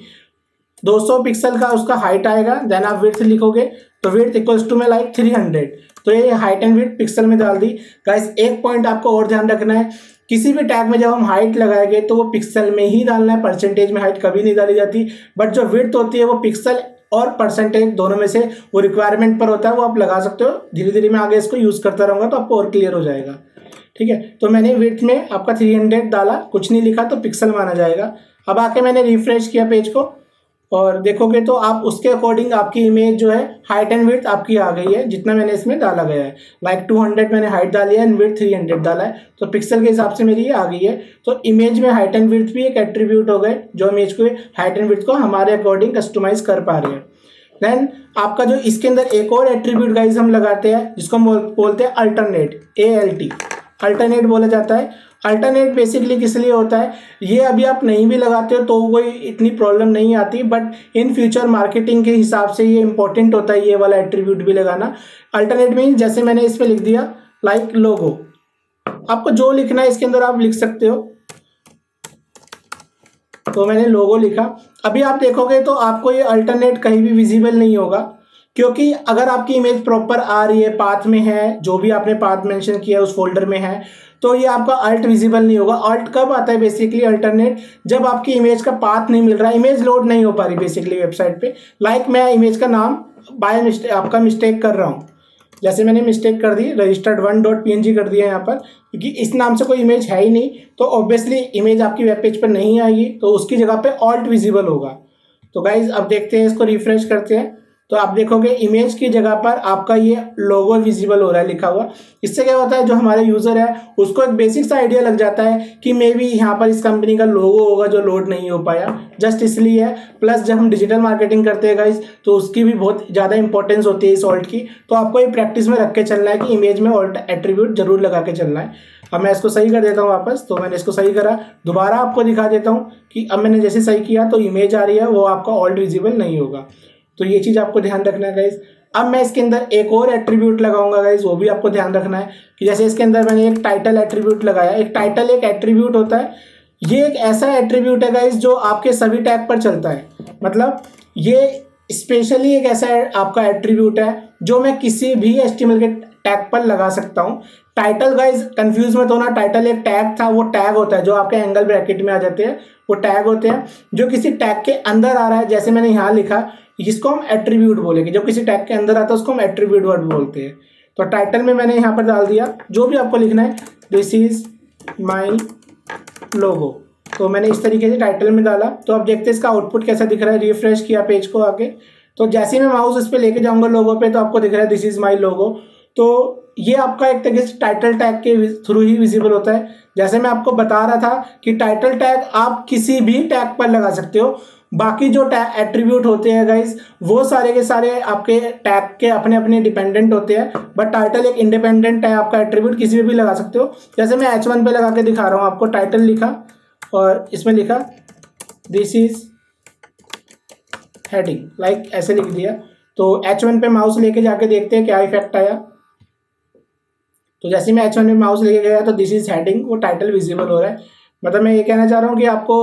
200 पिक्सल का उसका हाइट आएगा। देन आप विड्थ लिखोगे तो विड्थ इक्वल्स टू में लाइक 300। तो ये हाइट एंड विड्थ पिक्सल में डाल दी। गाइस एक पॉइंट आपको और ध्यान रखना है, किसी भी टैग में जब हम हाइट लगाएंगे तो वो पिक्सल में ही डालना है, परसेंटेज में हाइट कभी नहीं डाली जाती। बट जो विड्थ होती है वो पिक्सल और परसेंटेज दोनों में से वो रिक्वायरमेंट पर होता है, वो आप लगा सकते हो। धीरे धीरे मैं आगे इसको यूज़ करता रहूँगा तो आपको और क्लियर हो जाएगा। ठीक है, तो मैंने विड्थ में आपका 300 डाला, कुछ नहीं लिखा तो पिक्सल माना जाएगा। अब आके मैंने रिफ्रेश किया पेज को और देखोगे तो आप उसके अकॉर्डिंग आपकी इमेज जो है हाइट एंड विड्थ आपकी आ गई है जितना मैंने इसमें डाला गया है। लाइक 200 मैंने हाइट डाली है एंड विड्थ 300 डाला है, तो पिक्सल के हिसाब से मेरी ये आ गई है। तो इमेज में हाइट एंड विड्थ भी एक एट्रीब्यूट हो गए जो इमेज को हाइट एंड विड्थ को हमारे अकॉर्डिंग कस्टमाइज कर पा रहे हैं। देन आपका जो इसके अंदर एक और एट्रीब्यूट गाइज हम लगाते हैं जिसको हम बोलते हैं अल्टरनेट, ALT अल्टरनेट बोला जाता है। अल्टरनेट बेसिकली किस लिए होता है, ये अभी आप नहीं भी लगाते हो तो कोई इतनी प्रॉब्लम नहीं आती, बट इन फ्यूचर मार्केटिंग के हिसाब से ये इंपॉर्टेंट होता है ये वाला एट्रीब्यूट भी लगाना। अल्टरनेट मीन जैसे मैंने इस पर लिख दिया लाइक लोगो, आपको जो लिखना है इसके अंदर आप लिख सकते हो। तो मैंने लोगो लिखा। अभी आप देखोगे तो आपको ये अल्टरनेट कहीं भी विजिबल नहीं होगा, क्योंकि अगर आपकी इमेज प्रॉपर आ रही है, पाथ में है, जो भी आपने पाथ मेंशन किया है उस फोल्डर में है, तो ये आपका अल्ट विजिबल नहीं होगा। अल्ट कब आता है बेसिकली अल्टरनेट, जब आपकी इमेज का पाथ नहीं मिल रहा है, इमेज लोड नहीं हो पा रही बेसिकली वेबसाइट पे। लाइक मैं इमेज का नाम बाय मिस्टेक आपका मिस्टेक कर रहा हूँ, जैसे मैंने मिस्टेक कर दी registered1.png कर दिया यहाँ पर, क्योंकि इस नाम से कोई इमेज है ही नहीं, तो ऑब्वियसली इमेज आपकी वेब पेज पर नहीं आएगी, तो उसकी जगह पे ऑल्ट विजिबल होगा। तो गाइज अब देखते हैं, इसको रिफ्रेश करते हैं तो आप देखोगे इमेज की जगह पर आपका ये लोगो विजिबल हो रहा है लिखा हुआ। इससे क्या होता है, जो हमारे यूज़र है उसको एक बेसिक सा आइडिया लग जाता है कि मे बी यहाँ पर इस कंपनी का लोगो होगा जो लोड नहीं हो पाया, जस्ट इसलिए है। प्लस जब हम डिजिटल मार्केटिंग करते हैं गाइज तो उसकी भी बहुत ज़्यादा इंपॉर्टेंस होती है इस ऑल्ट की, तो आपको ये प्रैक्टिस में रख के चलना है कि इमेज में ऑल्ट एट्रीब्यूट जरूर लगा के चलना है। अब मैं इसको सही कर देता हूँ वापस, तो मैंने इसको सही करा, दोबारा आपको दिखा देता हूँ कि अब मैंने जैसे सही किया तो इमेज आ रही है, वो आपका ऑल्ट विजिबल नहीं होगा। तो ये चीज़ आपको ध्यान रखना है गाइज। अब मैं इसके अंदर एक और एट्रीब्यूट लगाऊंगा गाइज, वो भी आपको ध्यान रखना है कि जैसे इसके अंदर मैंने एक टाइटल एट्रीब्यूट लगाया। एक टाइटल एक एट्रीब्यूट होता है, ये एक ऐसा एट्रीब्यूट है गाइज जो आपके सभी टैग पर चलता है। मतलब ये स्पेशली एक ऐसा आपका एट्रीब्यूट है जो मैं किसी भी HTML के टैग पर लगा सकता हूँ। टाइटल गाइज कंफ्यूज मत होना, टाइटल एक टैग था, वो टैग होता है जो आपके एंगल ब्रैकेट में आ जाते हैं, वो टैग होते हैं जो किसी टैग के अंदर आ रहा है। जैसे मैंने यहाँ लिखा, जिसको हम एट्रीब्यूट बोलेंगे, जो किसी टैग के अंदर आता है उसको हम एट्रीब्यूट वर्ड बोलते हैं। तो टाइटल में मैंने यहाँ पर डाल दिया जो भी आपको लिखना है, दिस इज माई लोगो। तो मैंने इस तरीके से टाइटल में डाला। तो अब देखते हैं इसका आउटपुट कैसा दिख रहा है। रिफ्रेश किया पेज को आके, तो जैसे ही मैं माउस इस पे लेके जाऊंगा लोगो पे, तो आपको दिख रहा है दिस इज माई लोगो। तो ये आपका एक तरीके से टाइटल टैग के थ्रू ही विजिबल होता है। जैसे मैं आपको बता रहा था कि टाइटल टैग आप किसी भी टैग पर लगा सकते हो। बाकी जो टैग एट्रीब्यूट होते हैं गाइज, वो सारे के सारे आपके टैग के अपने अपने डिपेंडेंट होते हैं, बट टाइटल एक इंडिपेंडेंट है। आपका एट्रीब्यूट किसी भी लगा सकते हो। जैसे मैं H1 पे लगा के दिखा रहा हूँ आपको, टाइटल लिखा और इसमें लिखा दिस इज हेडिंग, लाइक ऐसे लिख दिया। तो H1 पे माउस लेके जाके देखते हैं क्या इफेक्ट आया। तो जैसे मैं H1 में माउस लेके गया तो दिस इज हेडिंग, वो टाइटल विजिबल हो रहा है। मतलब मैं ये कहना चाह रहा हूँ कि आपको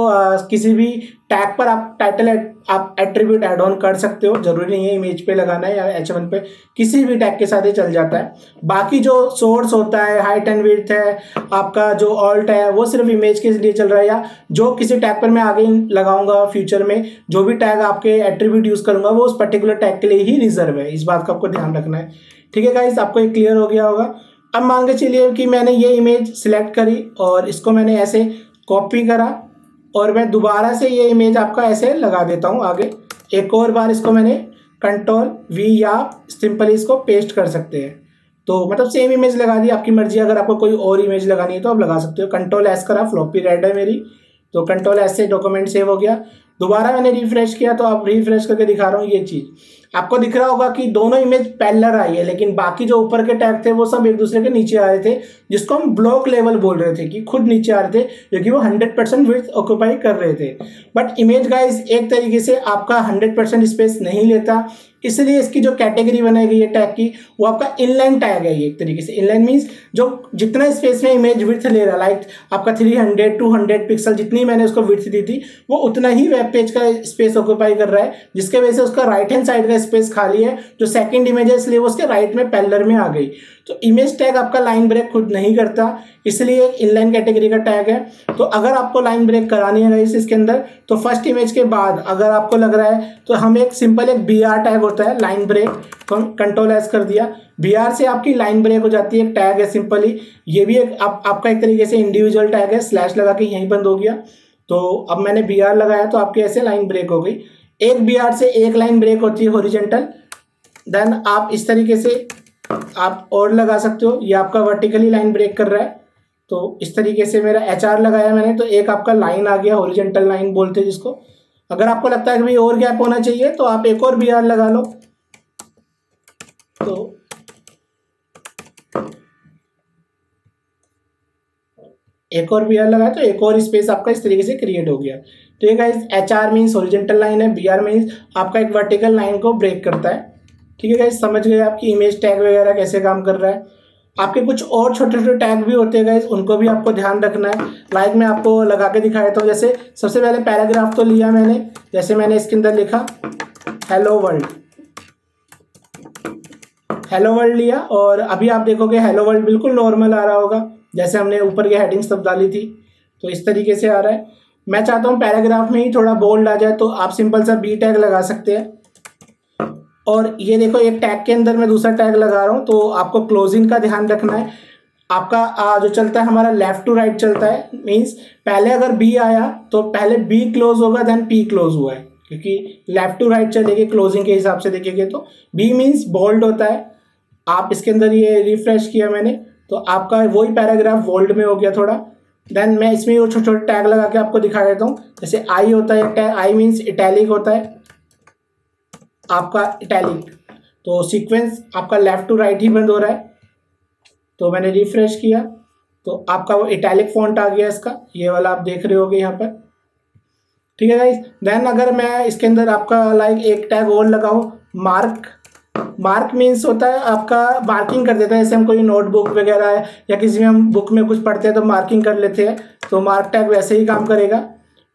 किसी भी टैग पर आप टाइटल आप एट्रीब्यूट ऐड ऑन कर सकते हो। जरूरी नहीं है इमेज पे लगाना है या H1 पे, किसी भी टैग के साथ ही चल जाता है। बाकी जो सोर्स होता है, हाइट एंड विड्थ है, आपका जो ऑल्ट है, वो सिर्फ इमेज के लिए चल रहा है, या जो किसी टैग पर मैं आगे लगाऊंगा फ्यूचर में, जो भी टैग आपके एट्रीब्यूट यूज करूंगा वो उस पर्टिकुलर टैग के लिए ही रिजर्व है। इस बात का आपको ध्यान रखना है। ठीक है गाइस, आपको ये क्लियर हो गया होगा। अब मान के चलिए कि मैंने ये इमेज सिलेक्ट करी और इसको मैंने ऐसे कॉपी करा और मैं दोबारा से ये इमेज आपका ऐसे लगा देता हूँ आगे। एक और बार इसको मैंने Ctrl+V या सिंपली इसको पेस्ट कर सकते हैं। तो मतलब सेम इमेज लगा दी, आपकी मर्जी। अगर आपको कोई और इमेज लगानी है तो आप लगा सकते हो। Ctrl+S करा, फ्लॉपी रेड है मेरी, तो Ctrl+S से डॉक्यूमेंट सेव हो गया। दोबारा मैंने रिफ्रेश किया तो आप रिफ्रेश करके दिखा रहा हूँ। ये चीज़ आपको दिख रहा होगा कि दोनों इमेज पैरेलल आई है, लेकिन बाकी जो ऊपर के टैग थे वो सब एक दूसरे के नीचे आ रहे थे, जिसको हम ब्लॉक लेवल बोल रहे थे, कि खुद नीचे आ रहे थे क्योंकि वो 100% विड्थ ऑक्यूपाई कर रहे थे। बट इमेज गाइज एक तरीके से आपका 100% स्पेस नहीं लेता, इसलिए इसकी जो कैटेगरी बनाई गई है टैग की, वो आपका इनलाइन टैग है। ये एक तरीके से इनलाइन मीन्स जो जितना स्पेस में इमेज विड्थ ले रहा है, लाइक आपका 300 200 पिक्सल जितनी मैंने उसको विड्थ दी थी, वो उतना ही वेब पेज का स्पेस ऑक्यूपाई कर रहा है, जिसके वजह से उसका राइट हैंड साइड का स्पेस खाली है। जो सेकंड इमेज है इसलिए वो उसके राइट में पैरेलल में आ गई। तो इमेज टैग आपका लाइन ब्रेक खुद नहीं करता, इसलिए इनलाइन कैटेगरी का टैग है। तो अगर आपको लाइन ब्रेक करानी है इसके अंदर, तो फर्स्ट इमेज के बाद अगर आपको लग रहा है तो हम एक सिंपल एक BR टैग होता है लाइन ब्रेक, तो हम Ctrl+S कर दिया, BR से आपकी लाइन ब्रेक हो जाती है। एक टैग है सिंपली, ये भी एक आपका एक तरीके से इंडिविजुअल टैग है, स्लैश लगा के यहीं बंद हो गया। तो अब मैंने BR लगाया तो आपकी ऐसे लाइन ब्रेक हो गई। एक BR से एक लाइन ब्रेक होती है हॉरिजॉन्टल। देन आप इस तरीके से आप और लगा सकते हो, ये आपका वर्टिकली लाइन ब्रेक कर रहा है। तो इस तरीके से मेरा HR लगाया मैंने, तो एक आपका लाइन आ गया, हॉरिजॉन्टल लाइन बोलते हैं जिसको। अगर आपको लगता है कि भाई और गैप होना चाहिए तो आप एक और BR लगा लो। तो एक और BR लगाया तो एक और स्पेस आपका इस तरीके से क्रिएट हो गया। तो ये guys HR means horizontal line है, BR मीन्स आपका एक वर्टिकल लाइन को ब्रेक करता है। ठीक है गाइस, समझ गए आपकी इमेज टैग वगैरह कैसे काम कर रहा है। आपके कुछ और छोटे छोटे टैग भी होते हैं गाइस, उनको भी आपको ध्यान रखना है। लाइक मैं आपको लगा के दिखाया था। जैसे सबसे पहले पैराग्राफ तो लिया मैंने, जैसे मैंने इसके अंदर लिखा हेलो वर्ल्ड, हेलो वर्ल्ड लिया, और अभी आप देखोगे हेलो वर्ल्ड बिल्कुल नॉर्मल आ रहा होगा, जैसे हमने ऊपर की हेडिंग सब डाली थी। तो इस तरीके से आ रहा है। मैं चाहता हूँ पैराग्राफ में ही थोड़ा बोल्ड आ जाए, तो आप सिंपल सा B टैग लगा सकते हैं। और ये देखो एक टैग के अंदर मैं दूसरा टैग लगा रहा हूँ, तो आपको क्लोजिंग का ध्यान रखना है। आपका जो चलता है हमारा लेफ्ट टू राइट चलता है, मीन्स पहले अगर B आया तो पहले B क्लोज होगा देन P क्लोज हुआ है, क्योंकि लेफ्ट टू राइट चलेगी क्लोजिंग के हिसाब से देखेंगे तो B मीन्स बोल्ड होता है। आप इसके अंदर ये रिफ्रेश किया मैंने तो आपका वही पैराग्राफ बोल्ड में हो गया थोड़ा। देन मैं इसमें वो छोटे छोटे टैग लगा के आपको दिखा देता हूँ। जैसे I होता है टैग, I मीन्स इटैलिक होता है आपका, इटैलिक। तो सीक्वेंस आपका लेफ्ट टू राइट ही बंद हो रहा है। तो मैंने रिफ्रेश किया तो आपका वो इटैलिक फॉन्ट आ गया इसका, ये वाला आप देख रहे होगे यहाँ पर। ठीक है गाइस, देन अगर मैं इसके अंदर आपका लाइक एक टैग और लगाऊं, मार्क। मार्क मीन्स होता है आपका मार्किंग कर देता है। जैसे हम कोई नोटबुक वगैरह है या किसी में हम बुक में कुछ पढ़ते हैं तो मार्किंग कर लेते हैं, तो मार्क टैग वैसे ही काम करेगा।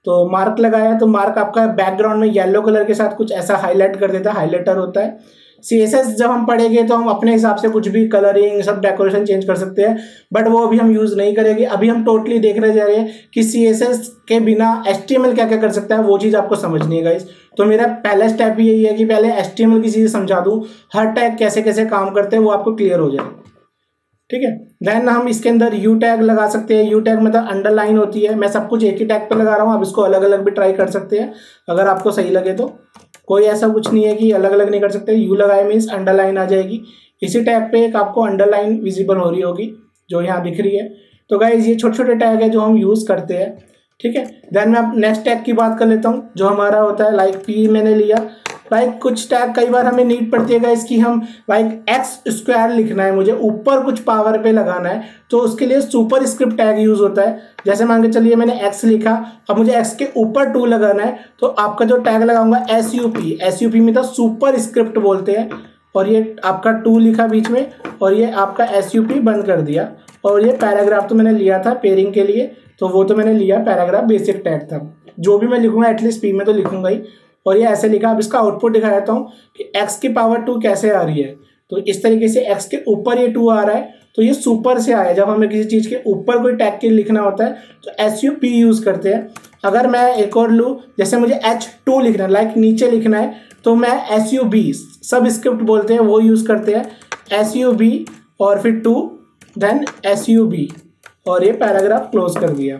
तो मार्क लगाया तो मार्क आपका बैकग्राउंड में येलो कलर के साथ कुछ ऐसा हाईलाइट कर देता है, हाईलाइटर होता है। CSS जब हम पढ़ेंगे तो हम अपने हिसाब से कुछ भी कलरिंग सब डेकोरेशन चेंज कर सकते हैं, बट वो अभी हम यूज़ नहीं करेंगे। अभी हम टोटली देखने जा रहे हैं कि CSS के बिना HTML क्या क्या कर सकता है, वो चीज़ आपको समझनी है गाइस। तो मेरा पहला स्टेप भी यही है कि पहले HTML की चीज़ें समझा दूँ, हर टैग कैसे कैसे काम करते हैं वो आपको क्लियर हो जाए, ठीक है। देन हम इसके अंदर यू टैग लगा सकते हैं। यू टैग मतलब अंडरलाइन होती है। मैं सब कुछ एक ही टैग पे लगा रहा हूँ, आप इसको अलग अलग भी ट्राई कर सकते हैं अगर आपको सही लगे तो। कोई ऐसा कुछ नहीं है कि अलग अलग नहीं कर सकते। यू लगाए मीन्स अंडरलाइन आ जाएगी। इसी टैग पे एक आपको अंडरलाइन विजिबल हो रही होगी जो यहाँ दिख रही है। तो गाइज ये छोटे छोटे टैग है जो हम यूज़ करते हैं, ठीक है। देन मैं अब नेक्स्ट टैग की बात कर लेता हूँ जो हमारा होता है लाइक पी मैंने लिया। लाइक कुछ टैग कई बार हमें नीड पड़ती है गाइस कि हम लाइक एक्स स्क्वायर लिखना है, मुझे ऊपर कुछ पावर पे लगाना है, तो उसके लिए सुपर स्क्रिप्ट टैग यूज होता है। जैसे मान के चलिए मैंने एक्स लिखा, अब मुझे एक्स के ऊपर 2 लगाना है, तो आपका जो टैग लगाऊंगा SUP में तो सुपर स्क्रिप्ट बोलते हैं। और ये आपका 2 लिखा बीच में और ये आपका SUP बंद कर दिया। और ये पैराग्राफ तो मैंने लिया था पेयरिंग के लिए, तो वो तो मैंने लिया, पैराग्राफ बेसिक टैग था। जो भी मैं लिखूंगा एटलीस्ट पी में तो लिखूंगा ही। और ये ऐसे लिखा। अब इसका आउटपुट दिखा देता हूँ कि x की पावर 2 कैसे आ रही है। तो इस तरीके से x के ऊपर ये 2 आ रहा है, तो ये सुपर से आया। जब हमें किसी चीज़ के ऊपर कोई टैग के लिखना होता है तो SUP यूज़ करते हैं। अगर मैं एक और लूँ, जैसे मुझे H2 लिखना है, लाइक नीचे लिखना है, तो मैं SUB सब स्क्रिप्ट बोलते हैं वो यूज़ करते हैं। SUB और फिर 2 देन SUB और ये पैराग्राफ क्लोज कर दिया।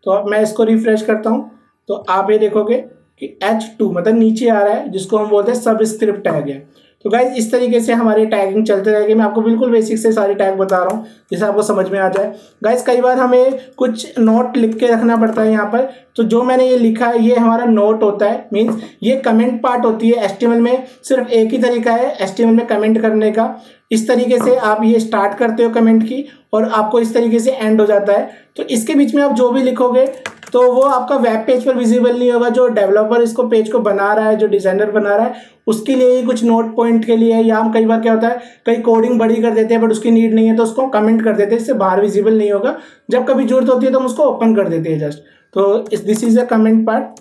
तो अब मैं इसको रिफ्रेश करता हूँ तो आप ये देखोगे कि H2 मतलब नीचे आ रहा है, जिसको हम बोलते हैं सब स्क्रिप्ट टैग है। तो गाइज इस तरीके से हमारे टैगिंग चलते रहेंगे। मैं आपको बिल्कुल बेसिक से सारे टैग बता रहा हूँ जिससे आपको समझ में आ जाए। गाइज कई बार हमें कुछ नोट लिख के रखना पड़ता है यहाँ पर। तो जो मैंने ये लिखा है ये हमारा नोट होता है, मीन्स ये कमेंट पार्ट होती है। HTML में सिर्फ एक ही तरीका है HTML में कमेंट करने का। इस तरीके से आप ये स्टार्ट करते हो कमेंट की और आपको इस तरीके से एंड हो जाता है। तो इसके बीच में आप जो भी लिखोगे तो वो आपका वेब पेज पर विजिबल नहीं होगा। जो डेवलपर इसको पेज को बना रहा है, जो डिजाइनर बना रहा है, उसके लिए ही कुछ नोट पॉइंट के लिए, या हम कई बार क्या होता है कई कोडिंग बड़ी कर देते हैं बट उसकी नीड नहीं है तो उसको कमेंट कर देते हैं, इससे बाहर विजिबल नहीं होगा। जब कभी जरूरत होती है तो हम उसको ओपन कर देते हैं जस्ट। तो this is a comment part.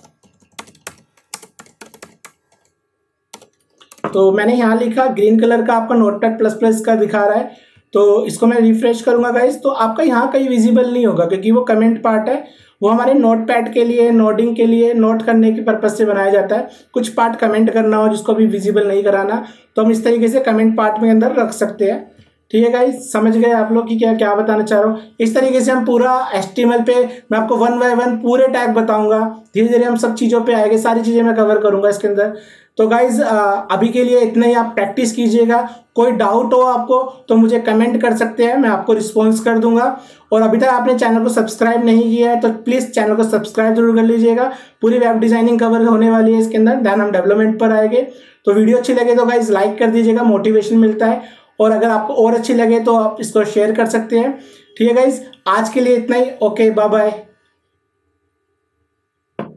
तो मैंने यहाँ लिखा ग्रीन कलर का आपका नोटपैड प्लस प्लस का दिखा रहा है। तो इसको मैं रिफ्रेश करूंगा गाइस, तो आपका यहाँ कहीं विजिबल नहीं होगा क्योंकि वो कमेंट पार्ट है। वो हमारे नोटपैड के लिए, नोडिंग के लिए, नोट करने के पर्पज से बनाया जाता है। कुछ पार्ट कमेंट करना हो जिसको भी विजिबल नहीं कराना, तो हम इस तरीके से कमेंट पार्ट में अंदर रख सकते हैं। ठीक है गाइस, समझ गए आप लोग कि क्या क्या बताना चाह रहा हूँ। इस तरीके से हम पूरा HTML पे मैं आपको 1 बाय 1 पूरे टैग बताऊंगा। धीरे धीरे हम सब चीज़ों पे आएंगे, सारी चीज़ें मैं कवर करूंगा इसके अंदर। तो गाइज अभी के लिए इतना ही, आप प्रैक्टिस कीजिएगा। कोई डाउट हो आपको तो मुझे कमेंट कर सकते हैं, मैं आपको रिस्पॉन्स कर दूंगा। और अभी तक आपने चैनल को सब्सक्राइब नहीं किया है तो प्लीज़ चैनल को सब्सक्राइब जरूर कर लीजिएगा। पूरी वेब डिजाइनिंग कवर होने वाली है इसके अंदर, देन हम डेवलपमेंट पर आएंगे। तो वीडियो अच्छी लगे तो गाइज लाइक कर दीजिएगा, मोटिवेशन मिलता है। और अगर आपको और अच्छी लगे तो आप इसको शेयर कर सकते हैं। ठीक है गाइज, आज के लिए इतना ही। Okay, bye bye.